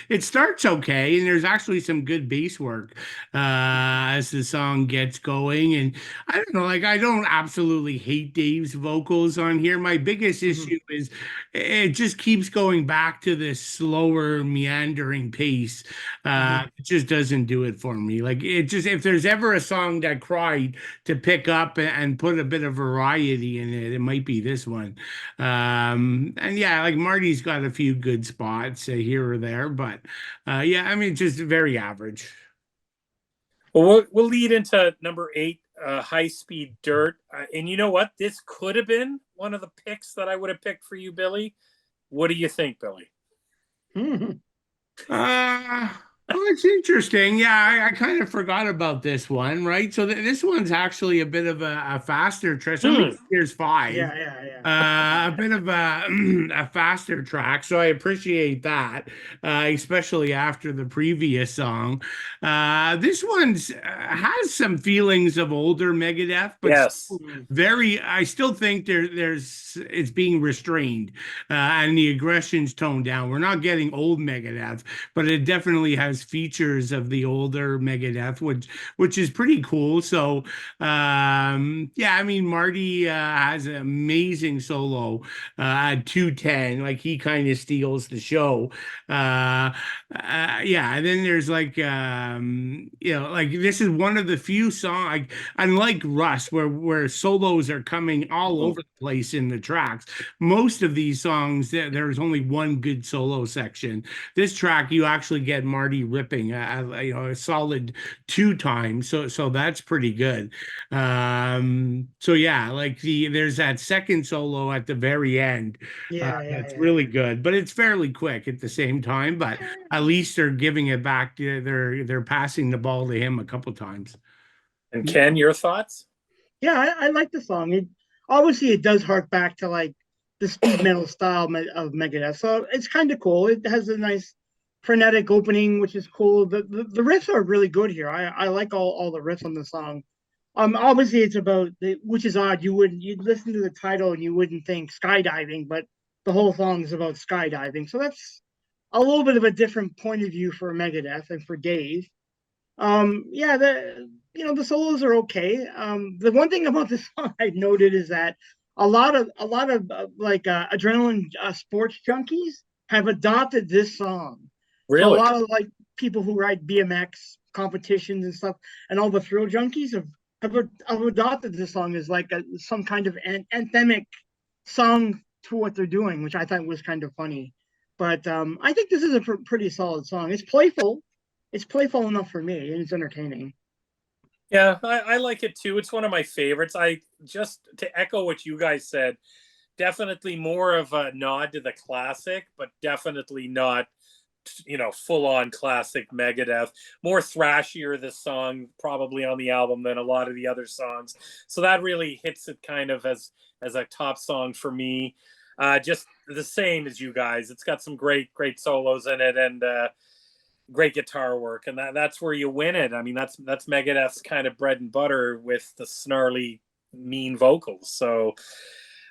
It starts okay, and there's actually some good bass work as the song gets going. And I don't know, like I don't absolutely hate Dave's vocals on here. My biggest issue is it just keeps going back to this slower, meandering pace. It just doesn't do it for me. Like it just if there's ever a song that cried to pick up and put a bit of variety in it, it might be this one. And yeah, like Marty's got a few good spots here or there, but yeah, I mean, just very average. Well, we'll lead into number 8 High Speed Dirt. And you know what? This could have been one of the picks that I would have picked for you, Billy. What do you think, Billy? Uh, well, it's interesting. Yeah, I kind of forgot about this one, right? So this one's actually a bit of a faster track. So here's five. A bit of a faster track, so I appreciate that, especially after the previous song. This one's has some feelings of older Megadeth, but Yes. very. I still think there's it's being restrained, and the aggression's toned down. We're not getting old Megadeth, but it definitely has features of the older Megadeth, which is pretty cool. So, yeah, I mean, Marty has an amazing solo at 210. Like he kind of steals the show. Yeah, and then there's like like this is one of the few songs, like, unlike Rust, where solos are coming all over the place in the tracks. Most of these songs, there's only one good solo section. This track, you actually get Marty ripping, a solid 2 times. So that's pretty good. So yeah, like there's that second solo at the very end. That's really good, but it's fairly quick at the same time. But at least they're giving it back. They're passing the ball to him a couple times. And Ken, your thoughts? Yeah, I like the song. Obviously it does hark back to like the speed metal style of Megadeth, so it's kind of cool. It has a nice frenetic opening, which is cool. The riffs are really good here. I like all the riffs on the song. Obviously it's about which is odd. You'd listen to the title and you wouldn't think skydiving, but the whole song is about skydiving. So that's a little bit of a different point of view for Megadeth and for Dave. Yeah, the solos are okay. The one thing about this song I noted is that a lot of adrenaline sports junkies have adopted this song. So a Really? lot of like people who ride BMX competitions and stuff, and all the thrill junkies have adopted this song as like some kind of anthemic song to what they're doing, which I thought was kind of funny. But I think this is a pretty solid song. It's playful. It's playful enough for me, and it's entertaining. Yeah, I like it too. It's one of my favorites. I just to echo what you guys said, definitely more of a nod to the classic, but definitely not, full on classic Megadeth. More thrashier this song probably on the album than a lot of the other songs. So that really hits it kind of as a top song for me. Just the same as you guys. It's got some great solos in it, and great guitar work, and that's where you win it. I mean, that's Megadeth's kind of bread and butter, with the snarly, mean vocals. So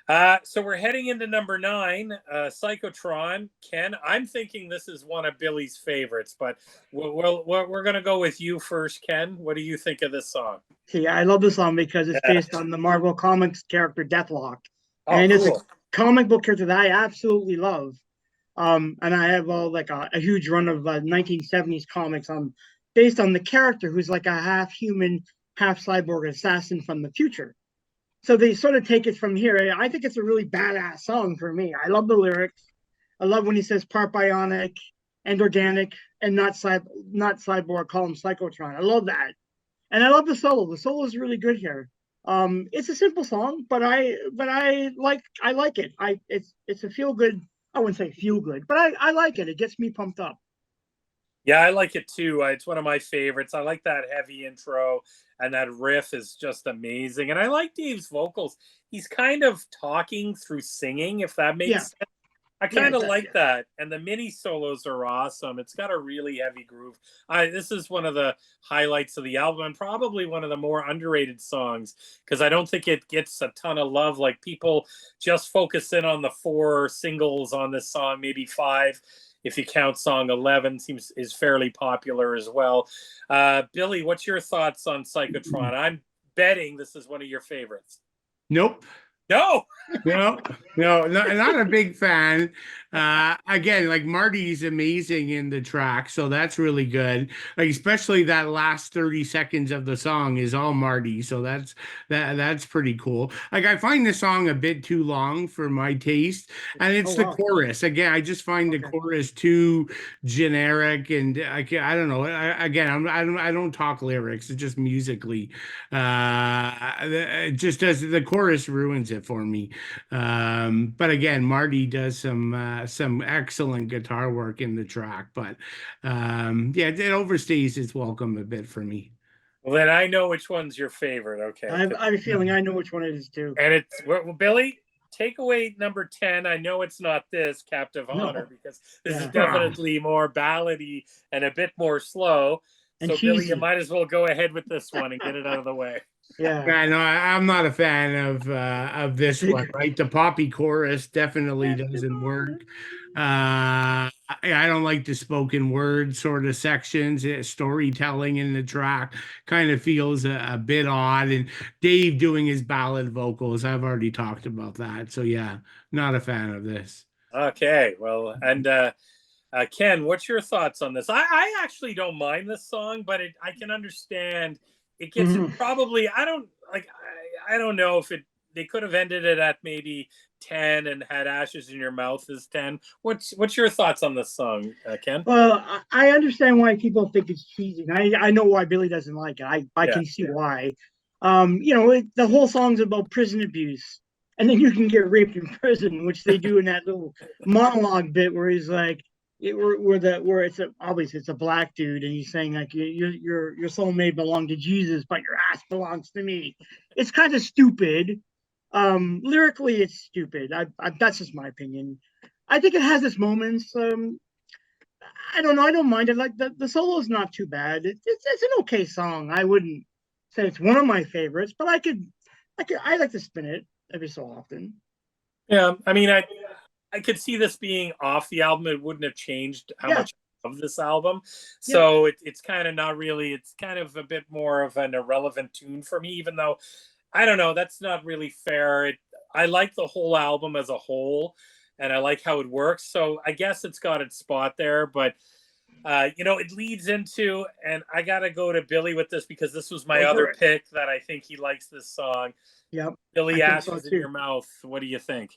we're heading into number 9, Psychotron. Ken, I'm thinking this is one of Billy's favorites, but we're going to go with you first. Ken, what do you think of this song? See, I love this song because it's based on the Marvel Comics character Deathlock, and Cool. it's a comic book character that I absolutely love. And I have a huge run of 1970s comics based on the character who's like a half human, half cyborg assassin from the future. So they sort of take it from here. I think it's a really badass song for me. I love the lyrics. I love when he says part bionic and organic and not cyborg, call him Psychotron. I love that. And I love the solo. The solo is really good here. It's a simple song, but I like it. It's a feel good. I wouldn't say feel good, but I like it. It gets me pumped up. Yeah, I like it too. It's one of my favorites. I like that heavy intro, and that riff is just amazing. And I like Dave's vocals. He's kind of talking through singing, if that makes sense. I kind of like that. And the mini solos are awesome. It's got a really heavy groove. This is one of the highlights of the album, and probably one of the more underrated songs, because I don't think it gets a ton of love. Like, people just focus in on the 4 singles on this song, maybe 5 if you count song 11, is fairly popular as well. Billy, what's your thoughts on Psychotron? I'm betting this is one of your favorites. Nope. No. No, not a big fan. Again, like Marty's amazing in the track, so that's really good. Like especially that last 30 seconds of the song is all Marty, so that's pretty cool. Like I find the song a bit too long for my taste, and Oh it's the wow. chorus. Again, I just find the Okay. chorus too generic, and I don't know. Again, I don't talk lyrics. It's just musically. It just does the chorus ruins it for me. But again, Marty does some excellent guitar work in the track, but yeah, it overstays its welcome a bit for me. Well, then I know which one's your favorite. Okay. I have a feeling I know which one it is too. And it's, well, Billy, take away number 10. I know it's not this, Captive Honor, No. because this is Yeah. definitely more ballady and a bit more slow. And So, Billy, you cheesy. might as well go ahead with this one and get it out of the way. Yeah. Yeah, no, I'm not a fan of this one, right? The poppy chorus definitely doesn't work. I don't like the spoken word sort of sections. Storytelling in the track kind of feels a bit odd. And Dave doing his ballad vocals, I've already talked about that. So yeah, not a fan of this. Okay. Well, and Ken, what's your thoughts on this? I actually don't mind this song, but I can understand it gets it Mhm. probably. I don't like. I don't know if it. They could have ended it at maybe 10 and had Ashes in Your Mouth as 10. What's your thoughts on this song, Ken? Well, I understand why people think it's cheesy. I know why Billy doesn't like it. I Yeah. can see why. The whole song's about prison abuse, and then you can get raped in prison, which they do in that little monologue bit where he's like, where it's obviously it's a black dude, and he's saying like your soul may belong to Jesus, but your ass belongs to me. It's kind of stupid. Lyrically, it's stupid. That's just my opinion. I think it has its moments. I don't know. I don't mind it. Like the solo's not too bad. It's an okay song. I wouldn't say it's one of my favorites, but I like to spin it every so often. Yeah, I mean, I could see this being off the album. It wouldn't have changed how Yeah, much of this album. yeah, So it's kind of not really. It's kind of a bit more of an irrelevant tune for me. Even though I don't know, that's not really fair. I like the whole album as a whole, and I like how it works. So I guess it's got its spot there. But it leads into, and I gotta go to Billy with this because this was my go other for it. pick that I think he likes this song. Yep, I Billy think so Ashes in too. Your Mouth. What do you think?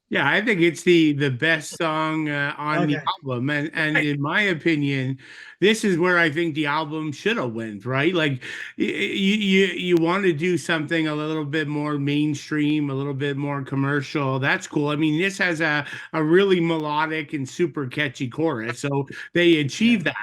Yeah, I think it's the best song on the Okay, album, and in my opinion, this is where I think the album should have went. Right, like you want to do something a little bit more mainstream, a little bit more commercial. That's cool. I mean, this has a really melodic and super catchy chorus, so they yeah, achieve that.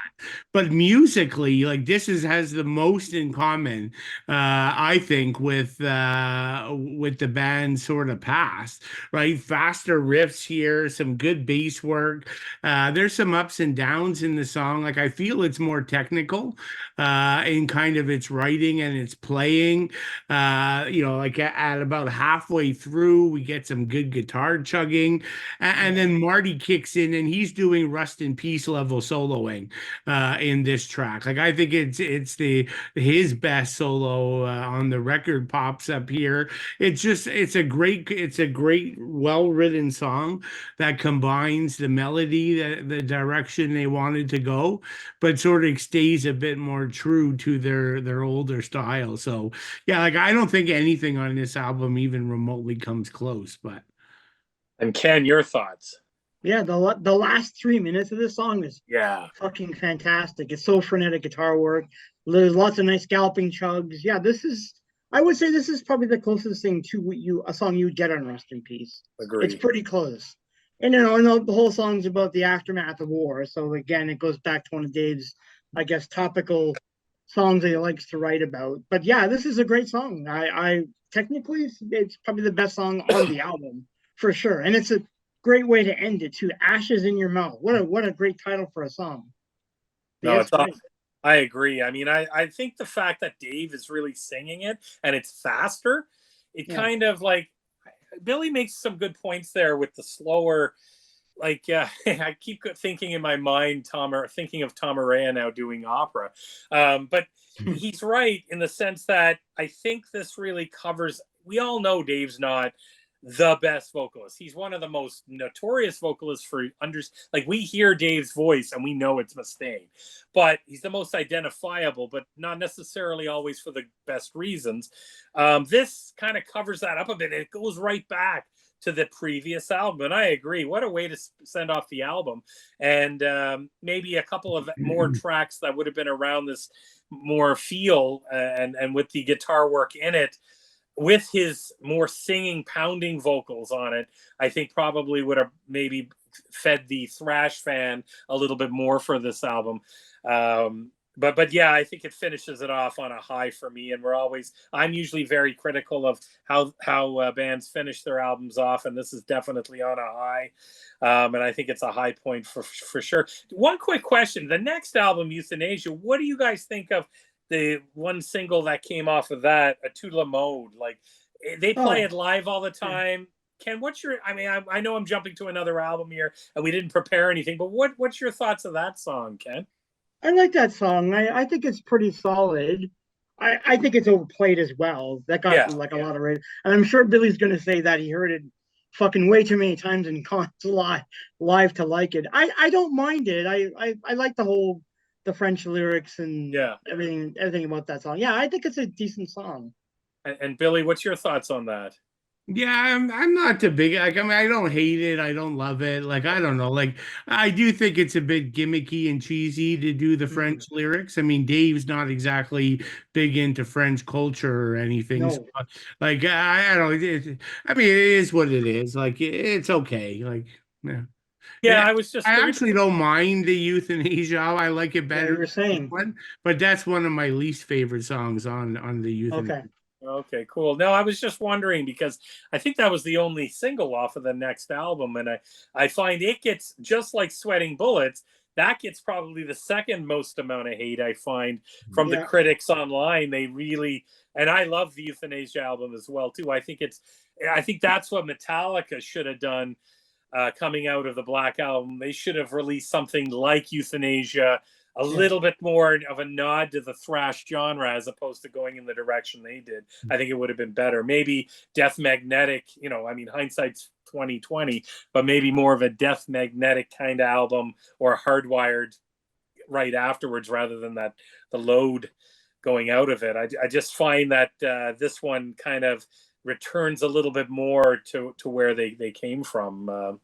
But musically, like has the most in common, I think, with the band's sort of past, right? Faster riffs here, some good bass work. There's some ups and downs in the song. Like I feel it's more technical in kind of its writing and its playing. Like at about halfway through, we get some good guitar chugging, and yeah, then Marty kicks in and he's doing Rust in Peace level soloing in this track. Like I think it's the his best solo on the record pops up here. It's a great well-written song that combines the melody, the direction they wanted to go, but sort of stays a bit more true to their older style. So yeah, like I don't think anything on this album even remotely comes close, but And Ken, your thoughts? yeah. The last 3 minutes of this song is Yeah, fucking fantastic. It's so frenetic guitar work. There's lots of nice galloping chugs. Yeah, I would say this is probably the closest thing to a song you would get on Rust in Peace. It's agree. pretty close. And the whole song's about the aftermath of war. So again, it goes back to one of Dave's, I guess, topical songs that he likes to write about. But yeah, this is a great song. I technically it's probably the best song on the album for sure. And it's a great way to end it too. Ashes in Your Mouth. What a great title for a song. But yeah, No, it's it's awesome. great. I agree. I mean, I think the fact that Dave is really singing it and it's faster, it Yeah. kind of like Billy makes some good points there with the slower. Like, yeah, I keep thinking in my mind, thinking of Tom Araya now doing opera. But he's right in the sense that I think this really covers. We all know Dave's not the best vocalist. He's one of the most notorious vocalists for like we hear Dave's voice and we know it's Mustaine, but he's the most identifiable, but not necessarily always for the best reasons. This kind of covers that up a bit. It goes right back to the previous album, and I agree. What a way to send off the album, and maybe a couple of more tracks that would have been around this more feel and with the guitar work in it, with his more singing, pounding vocals on it, I think probably would have maybe fed the thrash fan a little bit more for this album. But yeah, I think it finishes it off on a high for me. And I'm usually very critical of how bands finish their albums off, and this is definitely on a high. And I think it's a high point for sure. One quick question: the next album, Euthanasia, what do you guys think of the one single that came off of that, a To Le Monde? Like, they play it live all the time. Ken, I know I'm jumping to another album here and we didn't prepare anything, but what's your thoughts of that song, Ken? I like that song. I think it's pretty solid. I think it's overplayed as well. That got a lot of rate. And I'm sure Billy's going to say that he heard it fucking way too many times in cons live to like it. I don't mind it. I like the French lyrics and everything about that song. Yeah, I think it's a decent song. And Billy, what's your thoughts on that? Yeah, I'm not too big. Like, I mean, I don't hate it. I don't love it. Like, I don't know. Like, I do think it's a bit gimmicky and cheesy to do the French lyrics. I mean, Dave's not exactly big into French culture or anything. No. So, like, I don't. I mean, it is what it is. Like, it's okay. Like, yeah. Yeah, I actually don't mind the Euthanasia. I like it better. You were saying, but that's one of my least favorite songs on the Euthanasia. Okay, cool. No, I was just wondering because I think that was the only single off of the next album, and I find it gets, just like Sweating Bullets, that gets probably the second most amount of hate I find from the critics online. They really, and I love the Euthanasia album as well too. I think that's what Metallica should have done. Coming out of the Black Album, they should have released something like Euthanasia, a little bit more of a nod to the thrash genre as opposed to going in the direction they did. I think it would have been better. Maybe Death Magnetic, I mean, hindsight's 2020, but maybe more of a Death Magnetic kind of album, or Hardwired right afterwards rather than the load going out of it. I just find that this one kind of returns a little bit more to where they came from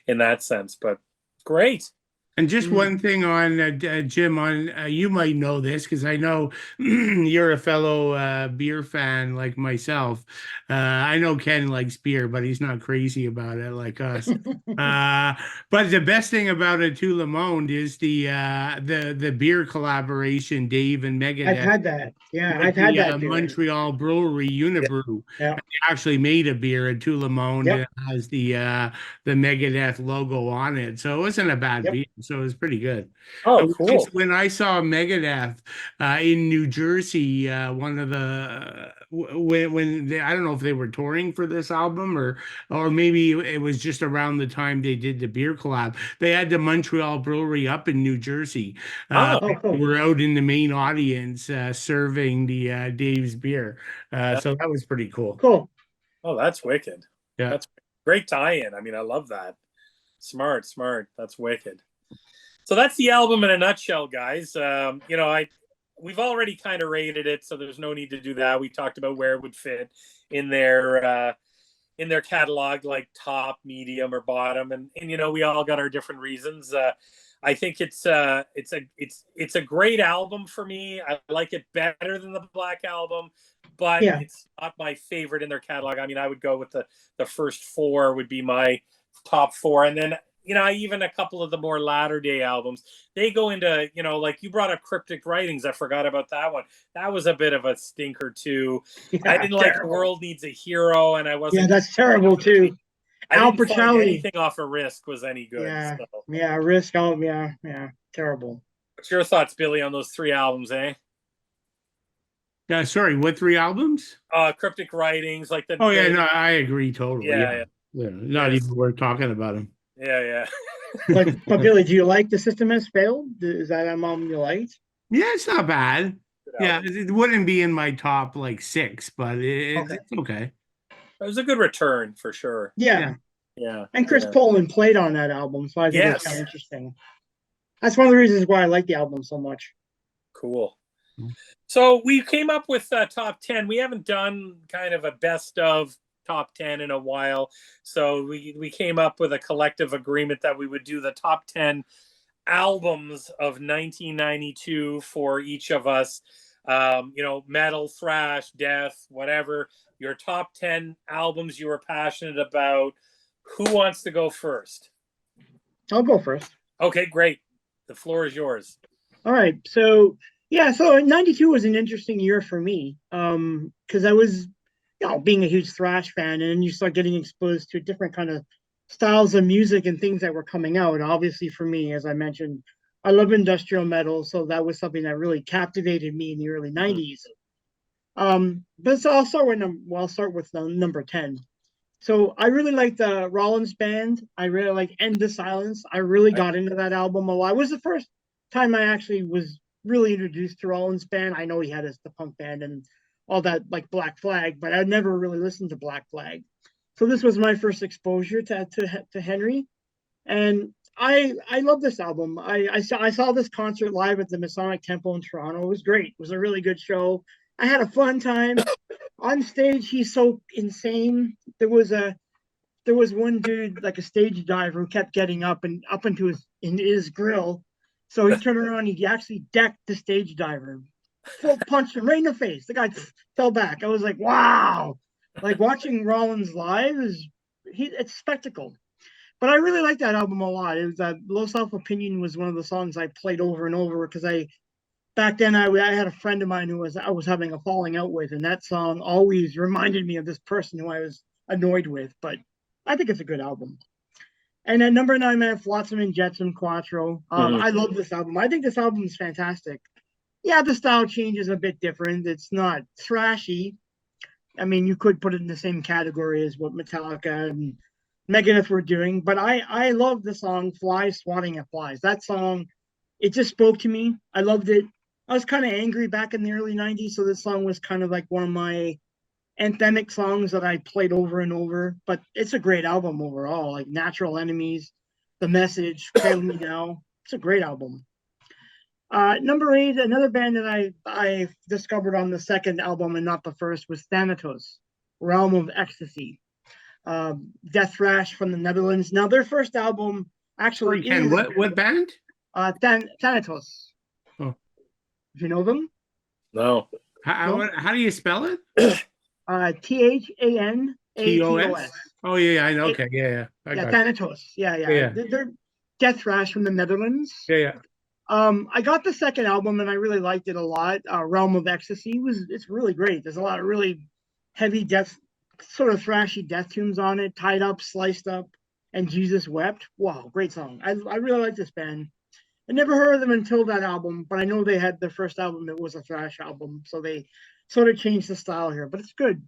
in that sense. But great. And just one thing on Jim, on you might know this because I know you're a fellow beer fan like myself. I know Ken likes beer, but he's not crazy about it like us. But the best thing about a To Le Monde is the beer collaboration, Dave and Megadeth. I've had that. Yeah, I've had that. Montreal brewery, Unibrew. Yeah. They actually made a beer, a To Le Monde, and it has the Megadeth logo on it. So it wasn't a bad beer. So it was pretty good. Oh, cool. When I saw Megadeth in New Jersey, one of the when I don't know if they were touring for this album or maybe it was just around the time they did the beer collab. They had the Montreal Brewery up in New Jersey. We were out in the main audience serving the Dave's beer. So that was pretty cool. Cool. Oh, that's wicked. Yeah, that's great tie-in. I mean, I love that. Smart. That's wicked. So that's the album in a nutshell, guys. We've already kind of rated it, so there's no need to do that. We talked about where it would fit in their catalog, like top, medium, or bottom, and we all got our different reasons. I think it's a great album for me. I like it better than the Black Album, but it's not my favorite in their catalog. I mean, I would go with the first four would be my top four, and then even a couple of the more latter day albums, they go into, like you brought up Cryptic Writings. I forgot about that one. That was a bit of a stinker too. I didn't like The World Needs a Hero, and I wasn't. Yeah, that's terrible too. I didn't find anything off of Risk was any good. Risk. Terrible. What's your thoughts, Billy, on those three albums, eh? Yeah, sorry, what three albums? Cryptic Writings, like the. Oh yeah, no, I agree totally. Yeah. Not even worth talking about them. Yeah. but Billy, do you like The System Has Failed? Is that an album you liked? Yeah, it's not bad. Yeah, it wouldn't be in my top like 6, but it's okay. It was a good return for sure. Yeah. Yeah. And Chris yeah. Poland played on that album, so I think it's kind of interesting. That's one of the reasons why I like the album so much. Cool. So we came up with top 10. We haven't done kind of a best of top 10 in a while. So we came up with a collective agreement that we would do the top 10 albums of 1992 for each of us. Metal, thrash, death, whatever. Your top 10 albums you were passionate about. Who wants to go first? I'll go first. Okay, great. The floor is yours. All right. So 92 was an interesting year for me. Because I was, being a huge thrash fan, and you start getting exposed to different kind of styles of music and things that were coming out. Obviously, for me, as I mentioned, I love industrial metal, so that was something that really captivated me in the early 90s. But so I'll start with number 10. So I really like the Rollins band. I really like End the Silence. I really got into that album a lot. It was the first time I actually was really introduced to Rollins band. I know he had the punk band and all that, like Black Flag, but I'd never really listened to Black Flag. So this was my first exposure to Henry, and I love this album. I saw this concert live at the Masonic Temple in Toronto. It was great. It was a really good show. I had a fun time. On stage, he's so insane. There was one dude, like a stage diver, who kept getting up into his grill. So he turned around, he actually decked the stage diver, full punched him right in the face. The guy fell back. I was like, wow. Like watching Rollins live it's spectacle. But I really like that album a lot. It was Low Self Opinion was one of the songs I played over and over because back then I had a friend of mine who I was having a falling out with, and that song always reminded me of this person who I was annoyed with. But I think it's a good album. And at number 9, I have Flotsam and Jetsam Quattro. I love this album. I think this album is fantastic. Yeah, the style change is a bit different. It's not thrashy. I mean, you could put it in the same category as what Metallica and Megadeth were doing, but I love the song Flies Swatting at Flies. That song, it just spoke to me. I loved it. I was kind of angry back in the early 90s, so this song was kind of like one of my anthemic songs that I played over and over, but it's a great album overall, like Natural Enemies, The Message, Cradle Me Now. It's a great album. Number 8, another band that I discovered on the second album and not the first was Thanatos, Realm of Ecstasy. Death thrash from the Netherlands. Now their first album actually is what band? Thanatos. Oh, do you know them? No. How do you spell it? Thanatos. Oh yeah, I know. Okay, yeah. Thanatos. Yeah. They're death thrash from the Netherlands. Yeah. I got the second album and I really liked it a lot. Realm of Ecstasy it's really great. There's a lot of really heavy death, sort of thrashy death tunes on it. Tied Up, Sliced Up, and Jesus Wept. Wow, great song. I really like this band. I never heard of them until that album, but I know they had their first album that was a thrash album, so they sort of changed the style here, but it's good.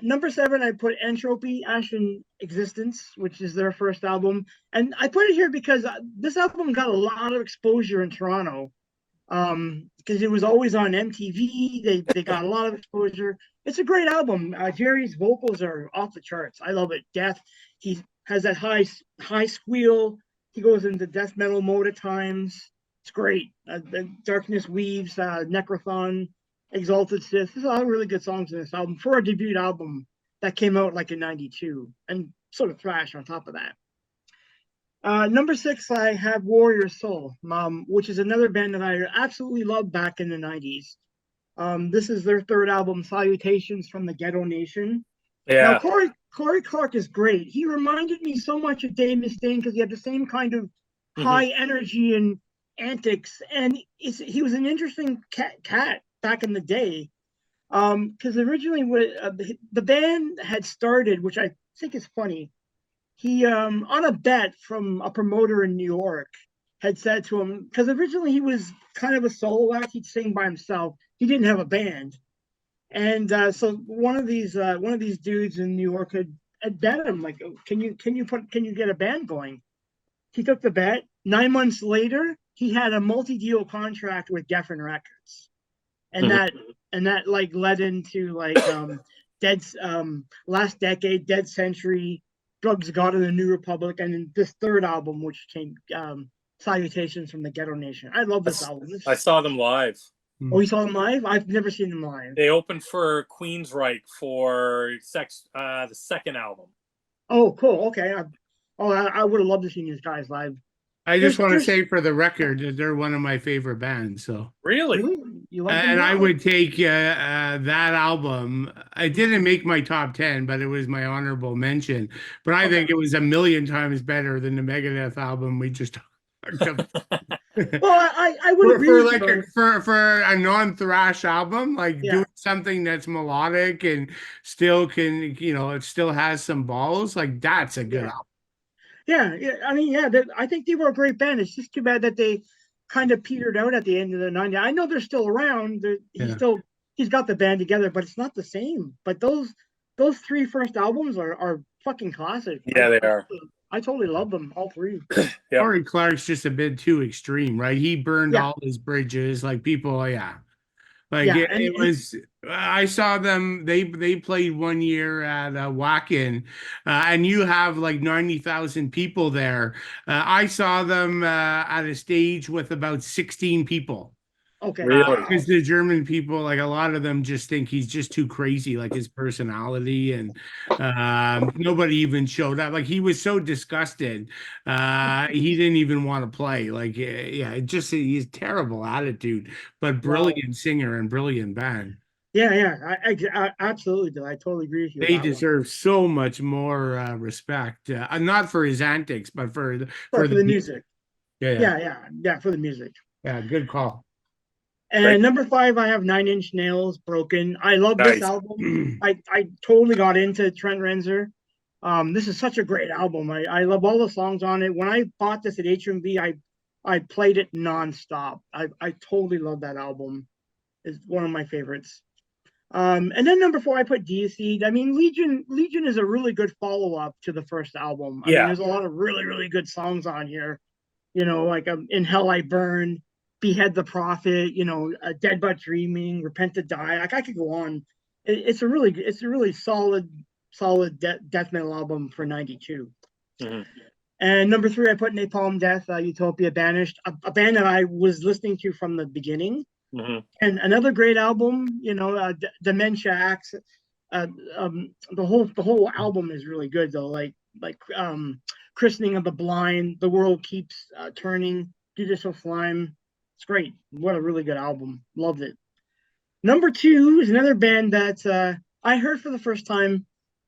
Number 7, I put Entropy, Ashen Existence, which is their first album. And I put it here because this album got a lot of exposure in Toronto because it was always on MTV. They got a lot of exposure. It's a great album. Jerry's vocals are off the charts. I love it. Death. He has that high squeal. He goes into death metal mode at times. It's great. Darkness Weaves, Necrothon, Exalted Sith. There's a lot of really good songs in this album for a debut album that came out like in 92 and sort of thrash on top of that. Number 6, I have Warrior Soul, which is another band that I absolutely loved back in the 90s. This is their third album, Salutations from the Ghetto Nation. Yeah. Now, Corey Clark is great. He reminded me so much of Dave Mustaine because he had the same kind of high energy and antics. And he was an interesting cat back in the day. Because originally the band had started, which I think is funny. He, on a bet from a promoter in New York, had said to him, because originally he was kind of a solo act, he'd sing by himself. He didn't have a band. And so one of these dudes in New York had bet him, like, can you get a band going? He took the bet. 9 months later, he had a multi-deal contract with Geffen Records. And that like led into like Last Decade, Dead Century, Drugs God of the New Republic, and then this third album, which came Salutations from the Ghetto Nation. I love this album. I saw them live. Oh, you saw them live? I've never seen them live. They opened for Queensryche for the second album. Oh, cool. Okay. I would have loved to see these guys live. I just want to say for the record that they're one of my favorite bands. So really, you like them? and I would take that album. It didn't make my top 10, but it was my honorable mention. But I think it was a million times better than the Megadeth album we just talked about. Well, I would agree for a non-thrash album, like doing something that's melodic and still can, it still has some balls. Like that's a good album. Yeah, I mean, I think they were a great band. It's just too bad that they kind of petered out at the end of the 90s. I know they're still around. He's got the band together, but it's not the same. But those three first albums are fucking classic. Yeah, they are. I totally love them, all three. Corey Clark's just a bit too extreme, right? He burned all his bridges, like people, it was. I saw them. They played one year at Wacken, and you have like 90,000 people there. I saw them at a stage with about 16 people. Okay. Because the German people, like a lot of them, just think he's just too crazy, like his personality, and nobody even showed up. Like he was so disgusted, he didn't even want to play. Like, he's terrible attitude, but brilliant singer and brilliant band. I absolutely do. I totally agree with you. They deserve so much more respect, not for his antics, but for the music. Yeah, for the music. Yeah, good call. And number 5, I have 9 Inch Nails, Broken. I love this album. I totally got into Trent Reznor. This is such a great album. I love all the songs on it. When I bought this at HMV, I played it nonstop. I totally love that album. It's one of my favorites. And then number 4, I put DC. I mean, Legion is a really good follow-up to the first album. I mean, there's a lot of really, really good songs on here. Like In Hell I Burn, Behead the Prophet, Dead But Dreaming, Repent to Die. Like I could go on. It's a really solid death metal album for '92. Mm-hmm. And number 3, I put Napalm Death, Utopia Banished, a band that I was listening to from the beginning. Mm-hmm. And another great album, Dementia Acts. The whole album is really good though. Like Christening of the Blind, The World Keeps Turning, Judicial Slime. It's great. What a really good album. Loved it. Number 2 is another band that I heard for the first time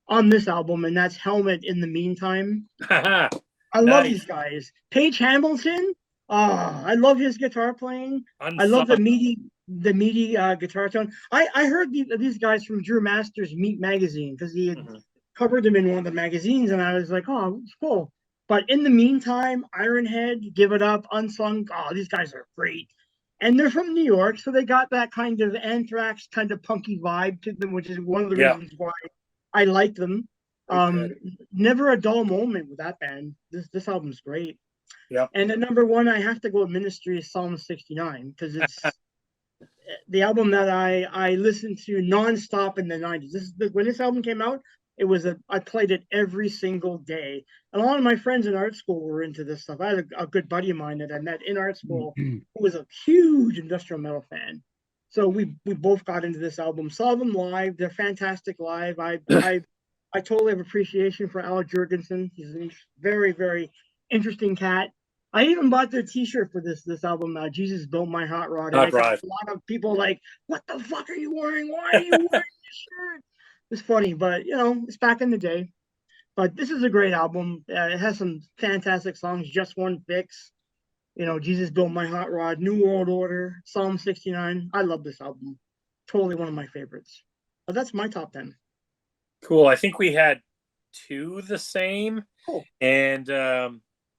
on this album, and that's Helmet in the Meantime. I love these guys. Paige Hamilton. I love his guitar playing. I love the meaty guitar tone. I heard these guys from Drew Masters' Meat magazine because he had covered them in one of the magazines, and I was like, oh, it's cool. But in the meantime, Ironhead, Give It Up, Unsung, these guys are great. And they're from New York, so they got that kind of Anthrax kind of punky vibe to them, which is one of the reasons why I like them. Never a dull moment with that band. This album's great. Yeah. And at number 1, I have to go with Ministry of Psalm 69 because it's the album that I listened to nonstop in the 90s. When this album came out, I played it every single day. And a lot of my friends in art school were into this stuff. I had a good buddy of mine that I met in art school who was a huge industrial metal fan. So we both got into this album, saw them live. They're fantastic live. I totally have appreciation for Al Jurgensen. He's a very, very interesting cat. I even bought their T-shirt for this album. Jesus Built My Hot Rod. And I got a lot of people like, "What the fuck are you wearing? Why are you wearing this shirt?" It's funny, but it's back in the day. But this is a great album. It has some fantastic songs. Just One Fix, Jesus Built My Hot Rod, New World Order, Psalm 69. I love this album. Totally one of my favorites. But that's my top 10. Cool. I think we had 2 the same. Cool. And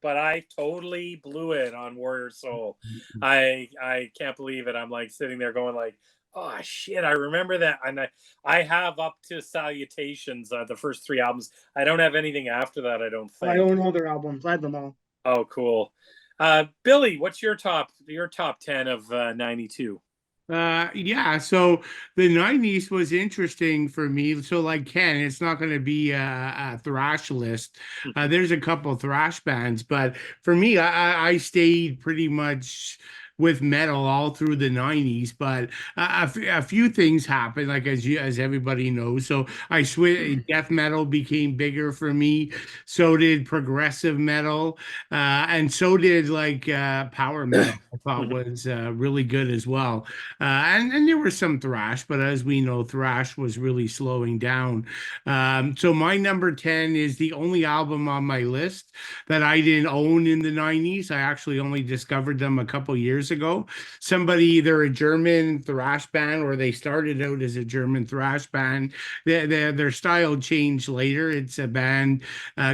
but I totally blew it on Warrior Soul. I can't believe it. I'm like sitting there going like, oh shit, I remember that. And I have up to Salutations, the first 3 albums. I don't have anything after that, I don't think. I own all their albums. I have them all. Oh, cool. Billy, what's your top 10 of 92? Yeah, so the 90s was interesting for me. So like Ken, it's not going to be a thrash list. There's a couple thrash bands, but for me, I stayed pretty much with metal all through the 90s, but a few things happened, like as everybody knows. So I switched, death metal became bigger for me. So did progressive metal, and so did like power metal. I thought Mhm. was really good as well. And there was some thrash, but as we know, thrash was really slowing down. So my number 10 is the only album on my list that I didn't own in the 90s. I actually only discovered them a couple years ago. Somebody, either a German thrash band or they started out as a German thrash band. Their style changed later. It's a band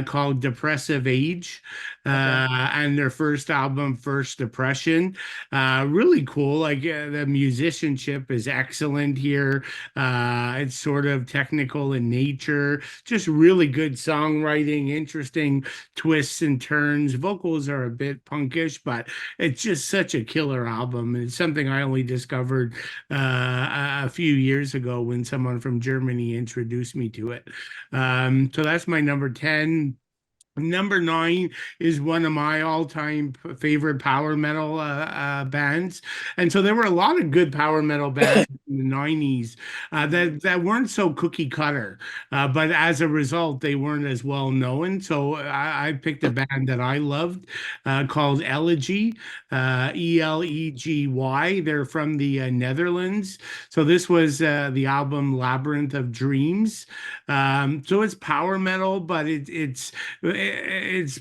called Depressive Age. Okay. And their first album, First Depression, really cool. Like the musicianship is excellent here. It's sort of technical in nature, just really good songwriting, interesting twists and turns. Vocals are a bit punkish, but it's just such a killer album. It's something I only discovered a few years ago when someone from Germany introduced me to it. So that's my number 10. Number 9 is one of my all-time favorite power metal bands, and so there were a lot of good power metal bands in the 90s that weren't so cookie cutter, but as a result, they weren't as well known. So I picked a band that I loved called Elegy, Elegi. They're from the Netherlands. So this was the album Labyrinth of Dreams. So it's power metal, but it's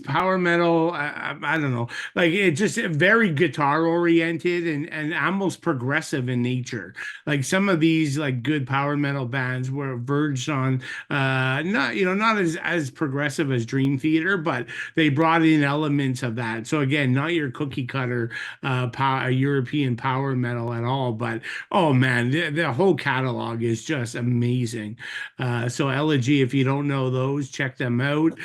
power metal. I don't know, like it's just very guitar oriented and almost progressive in nature. Like some of these like good power metal bands were verged on not not as progressive as Dream Theater, but they brought in elements of that. So again, not your cookie cutter European power metal at all, but oh man, the whole catalog is just amazing. So Elegy, if you don't know those, check them out.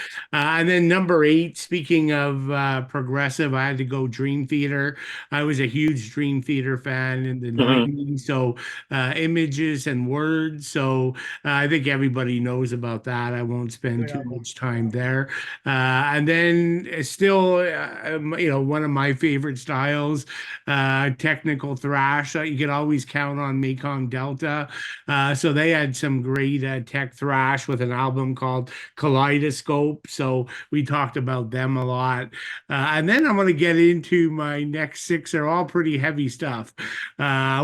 And then number 8, speaking of progressive, I had to go Dream Theater. I was a huge Dream Theater fan in the Mhm. 90s. So images and words. So I think everybody knows about that. I won't spend Good too album. much time there. And then still, one of my favorite styles, technical thrash. You could always count on Mekong Delta. So they had some great tech thrash with an album called Kaleidoscope. So we talked about them a lot. And then I'm going to get into my next 6. They're all pretty heavy stuff,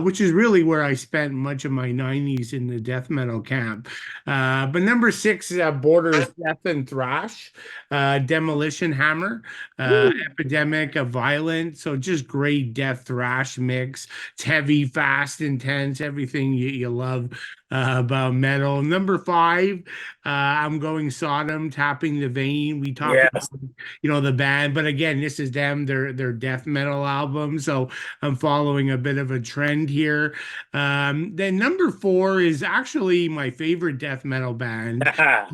which is really where I spent much of my 90s in the death metal camp. But number 6 borders death and thrash, Demolition Hammer, Woo. Epidemic of Violence. So just great death thrash mix. It's heavy, fast, intense, everything you love about metal. Number 5, I'm going Sodom, Tapping the Vein. We talked about, Yes. the band, but again, this is them, their death metal album. So I'm following a bit of a trend here. Then number 4 is actually my favorite death metal band,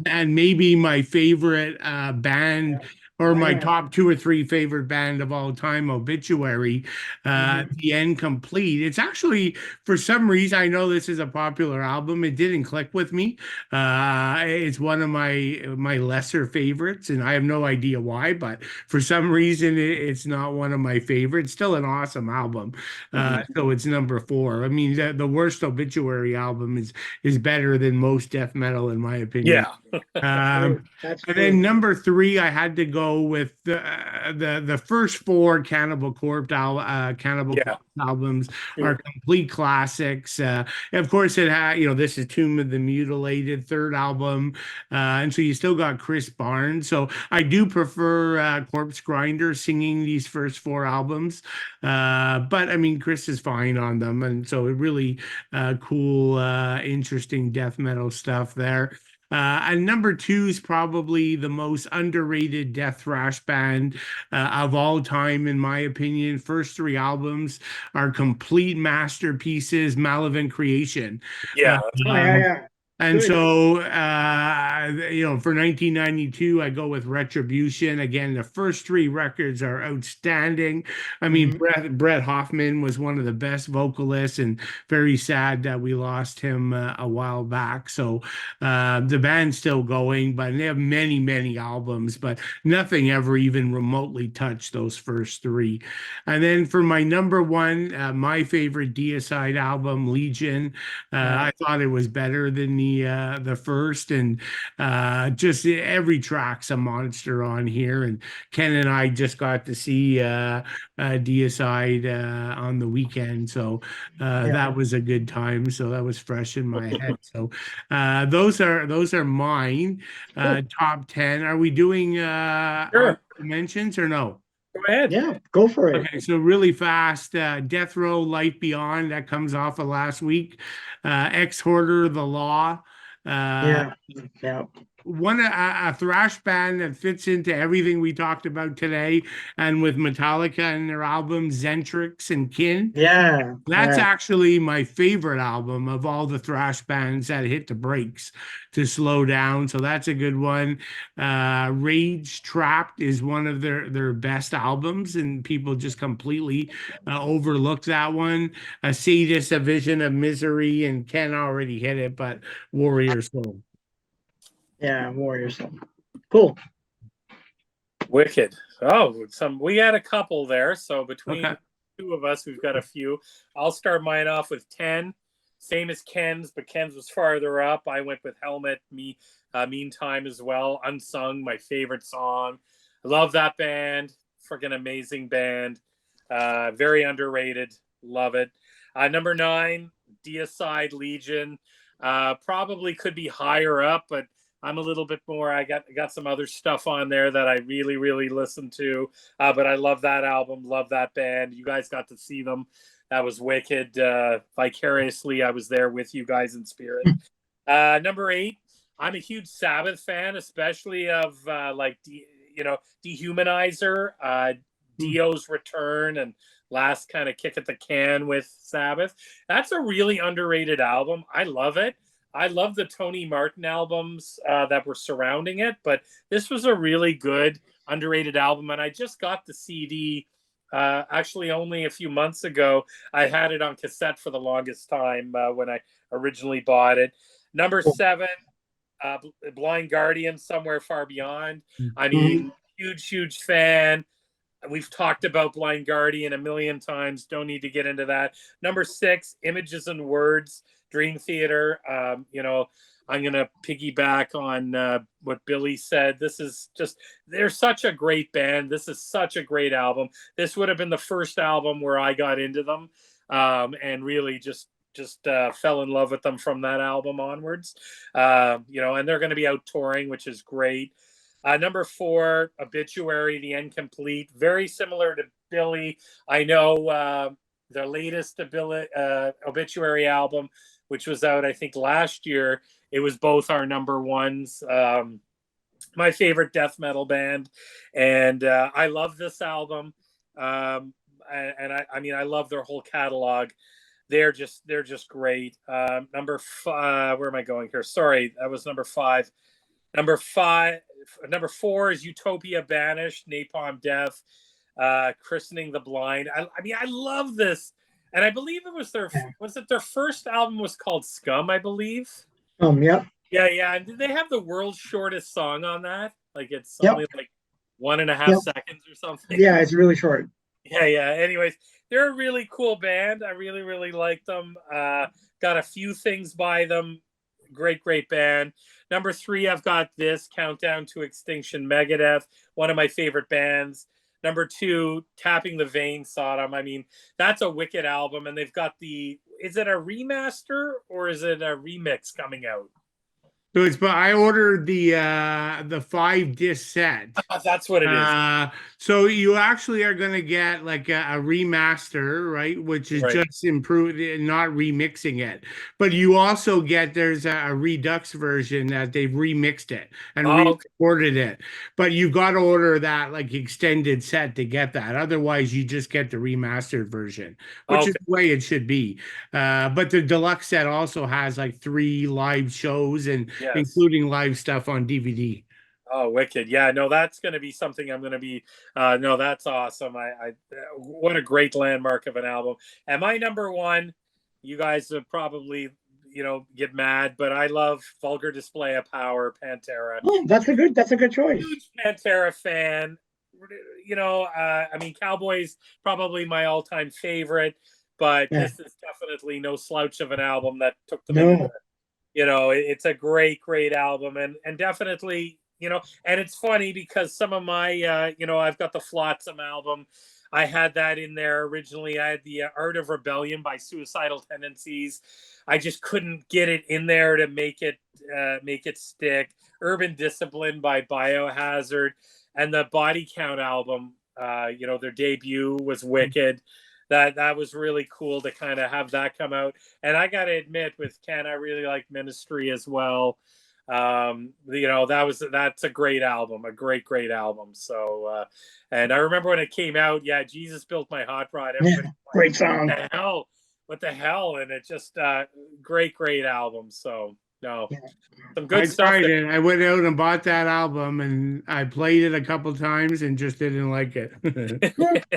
and maybe my favorite band, or I my know. top 2 or 3 favorite band of all time, Obituary, Mhm. The End Complete. It's actually, for some reason, I know this is a popular album. It didn't click with me. It's one of my lesser favorites, and I have no idea why, but for some reason, it's not one of my favorites. Still an awesome album. Mhm. So it's number 4. I mean, the worst Obituary album is better than most death metal, in my opinion. Yeah. That's Um, true. That's and then true. number 3, I had to go with the first 4 Cannibal Yeah. Corpse albums are Mm. complete classics. Of course, it had, this is Tomb of the Mutilated, third album, and so you still got Chris Barnes. So I do prefer Corpse Grinder singing these first 4 albums, but I mean Chris is fine on them, and so it really cool, interesting death metal stuff there. And number 2 is probably the most underrated death thrash band of all time, in my opinion. First 3 albums are complete masterpieces. Malevolent Creation. Uh, Yeah. Oh yeah, um, yeah. And Good. so, for 1992, I go with Retribution. Again, the first three records are outstanding. I mean, Mhm. Brett Hoffman was one of the best vocalists, and very sad that we lost him a while back. So, the band's still going, but they have many, many albums, but nothing ever even remotely touched those first three. And then for my number one, my favorite Deicide album, Legion. Yeah. I thought it was better than the first, and just every track's a monster on here. And Ken and I just got to see Deicide on the weekend, so Yeah. that was a good time. So that was fresh in my head. So those are mine. Cool. Top 10. Are we doing Sure. honorable mentions or no? Go ahead. Yeah. Go for it. Okay, so really fast, Death Row, Life Beyond, that comes off of last week. Ex Hoarder, The Law. Uh, Yeah. Yeah. a thrash band that fits into everything we talked about today, and with Metallica and their albums Zentrix and Kin. Yeah. That's Yeah. actually my favorite album of all the thrash bands that hit the brakes to slow down. So that's a good one. Rage Trapped is one of their best albums, and people just completely overlook that one. A Sadist, A Vision of Misery, and Ken already hit it, but Warrior Soul. Yeah. Warriors. Cool. Wicked. Oh, we had a couple there. So between Okay. the two of us, we've got a few. I'll start mine off with 10. Same as Ken's, but Ken's was farther up. I went with Helmet, Meantime as well. Unsung, my favorite song. I love that band. Freaking amazing band. Very underrated. Love it. Number 9, Deicide Legion. Probably could be higher up, but I'm a little bit more. I got some other stuff on there that I really, really listen to. But I love that album, love that band. You guys got to see them. That was wicked. Vicariously, I was there with you guys in spirit. Number 8, I'm a huge Sabbath fan, especially of Dehumanizer, Dio's Return, and last kind of kick at the can with Sabbath. That's a really underrated album. I love it. I love the Tony Martin albums that were surrounding it, but this was a really good, underrated album. And I just got the CD actually only a few months ago. I had it on cassette for the longest time when I originally bought it. Number 7, Blind Guardian, Somewhere Far Beyond. I Mhm. mean, huge fan. We've talked about Blind Guardian a million times. Don't need to get into that. Number 6, Images and Words, Dream Theater. I'm going to piggyback on what Billy said. They're such a great band. This is such a great album. This would have been the first album where I got into them and really just fell in love with them from that album onwards. And they're going to be out touring, which is great. Number 4, Obituary, The Incomplete. Very similar to Billy. I know their latest Obituary album, which was out, I think, last year. It was both our number ones. My favorite death metal band. And I love this album. I love their whole catalog. They're just great. Number 5, where am I going here? Sorry, that was number 5. Number 4 is Utopia Banished, Napalm Death, Christening the Blind. I love this, and I believe it was their first album was called Scum, I believe. Yep. Yeah, and did they have the world's shortest song on that? Like it's Yep. only like 1.5 Yep. seconds or something. Yeah, it's really short. Yeah. Anyways, they're a really cool band. I really, really like them. Got a few things by them. Great band. Number 3, I've got this, Countdown to Extinction, Megadeth, one of my favorite bands. Number 2, Tapping the Vein, Sodom. I mean, that's a wicked album, and they've got is it a remaster or is it a remix coming out? So but I ordered the 5 disc set. That's what it is. So you actually are going to get like a remaster, right? Which is Right. just improved, not remixing it. But you also get there's a Redux version that they've remixed it and Oh, okay. re-recorded it. But you got to order that like extended set to get that. Otherwise, you just get the remastered version, which is Okay. the way it should be. But the deluxe set also has like 3 live shows and Yes. including live stuff on DVD. Oh, wicked. Yeah, no, that's going to be something I'm going to be. No, that's awesome. What a great landmark of an album. And my number one, you guys would probably, get mad, but I love Vulgar Display of Power, Pantera. Oh, that's a good choice. Huge Pantera fan. I mean, Cowboys probably my all-time favorite, but Yeah. this is definitely no slouch of an album that took them into No. it's a great, great album, and definitely, and it's funny because some of my, I've got the Flotsam album. I had that in there originally. I had the Art of Rebellion by Suicidal Tendencies. I just couldn't get it in there to make it stick. Urban Discipline by Biohazard, and the Body Count album. Their debut was wicked. That was really cool to kind of have that come out. And I got to admit, with Ken, I really like Ministry as well. That's a great album, a great, great album. So, and I remember when it came out, yeah, Jesus Built My Hot Rod. Everybody, Great song. what the hell? And it just, great, great album. So, no, some good I stuff. tried it. I went out and bought that album and I played it a couple times and just didn't like it.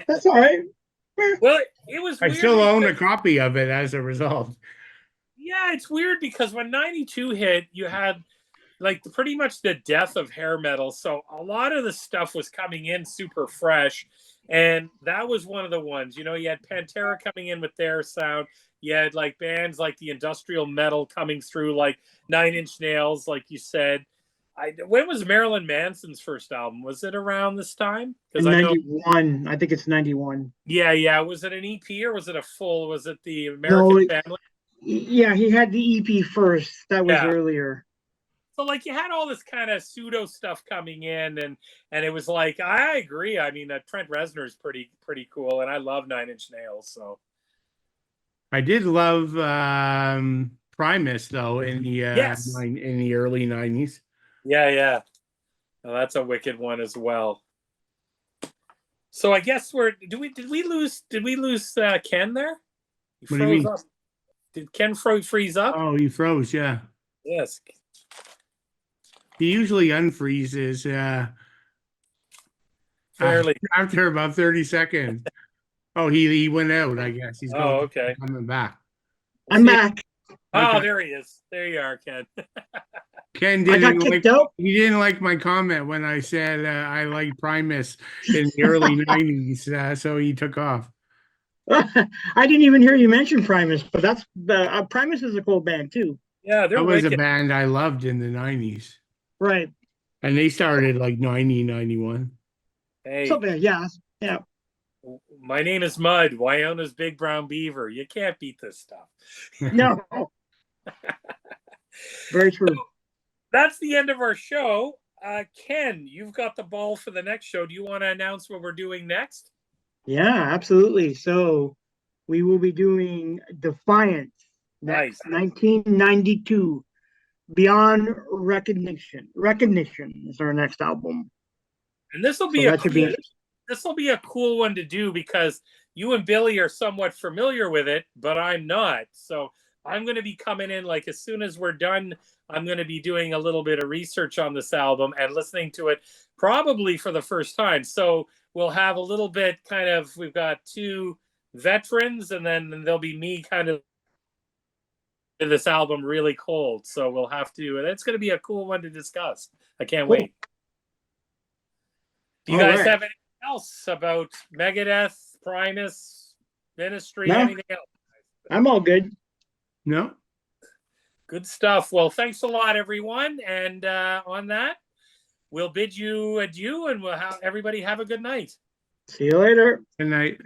That's all right. Well, it was. I still own a copy of it as a result. Yeah, it's weird because when '92 hit, you had like pretty much the death of hair metal. So a lot of the stuff was coming in super fresh. And that was one of the ones, you had Pantera coming in with their sound. You had like bands like the industrial metal coming through, like 9 Inch Nails, like you said. When was Marilyn Manson's first album? Was it around this time? Because I know 91. I think it's 91. Yeah. Was it an EP or was it a full? Was it the American Family? Yeah, he had the EP first. That was earlier. So like you had all this kind of pseudo stuff coming in, and it was like I agree. I mean, Trent Reznor is pretty cool, and I love 9 Inch Nails. So I did love Primus though in the in the early '90s. Yeah. Well, that's a wicked one as well. So I guess did we lose Ken there? He froze up. Did Ken freeze up? Oh, he froze. Yeah. Yes. He usually unfreezes fairly after about 30 seconds. Oh, he went out, I guess. He's okay. Coming back. I'm back. Oh, okay. There he is. There you are, Ken. Ken didn't he didn't like my comment when I said I like Primus in the early '90s, so he took off. I didn't even hear you mention Primus, but that's Primus is a cool band too. Yeah, that was a band I loved in the '90s. Right. And they started like 90, 91. Hey. Something, yeah. My name is Mud, Wyona's Big Brown Beaver. You can't beat this stuff. No. Very true. So, that's the end of our show. Ken, you've got the ball for the next show. Do you want to announce what we're doing next? Yeah, absolutely. So we will be doing Defiance. Nice. 1992. Beyond Recognition. Recognition is our next album. And this will be a cool one to do because you and Billy are somewhat familiar with it, but I'm not. So I'm going to be coming in like as soon as we're done. I'm going to be doing a little bit of research on this album and listening to it probably for the first time. So we'll have a little bit we've got 2 veterans and then there'll be me kind of this album really cold. So we'll have to, that's going to be a cool one to discuss. I can't wait. Do you guys have anything else about Megadeth, Primus, Ministry, anything else? I'm all good. No. Good stuff. Well, thanks a lot, everyone. And on that, we'll bid you adieu and everybody have a good night. See you later. Good night.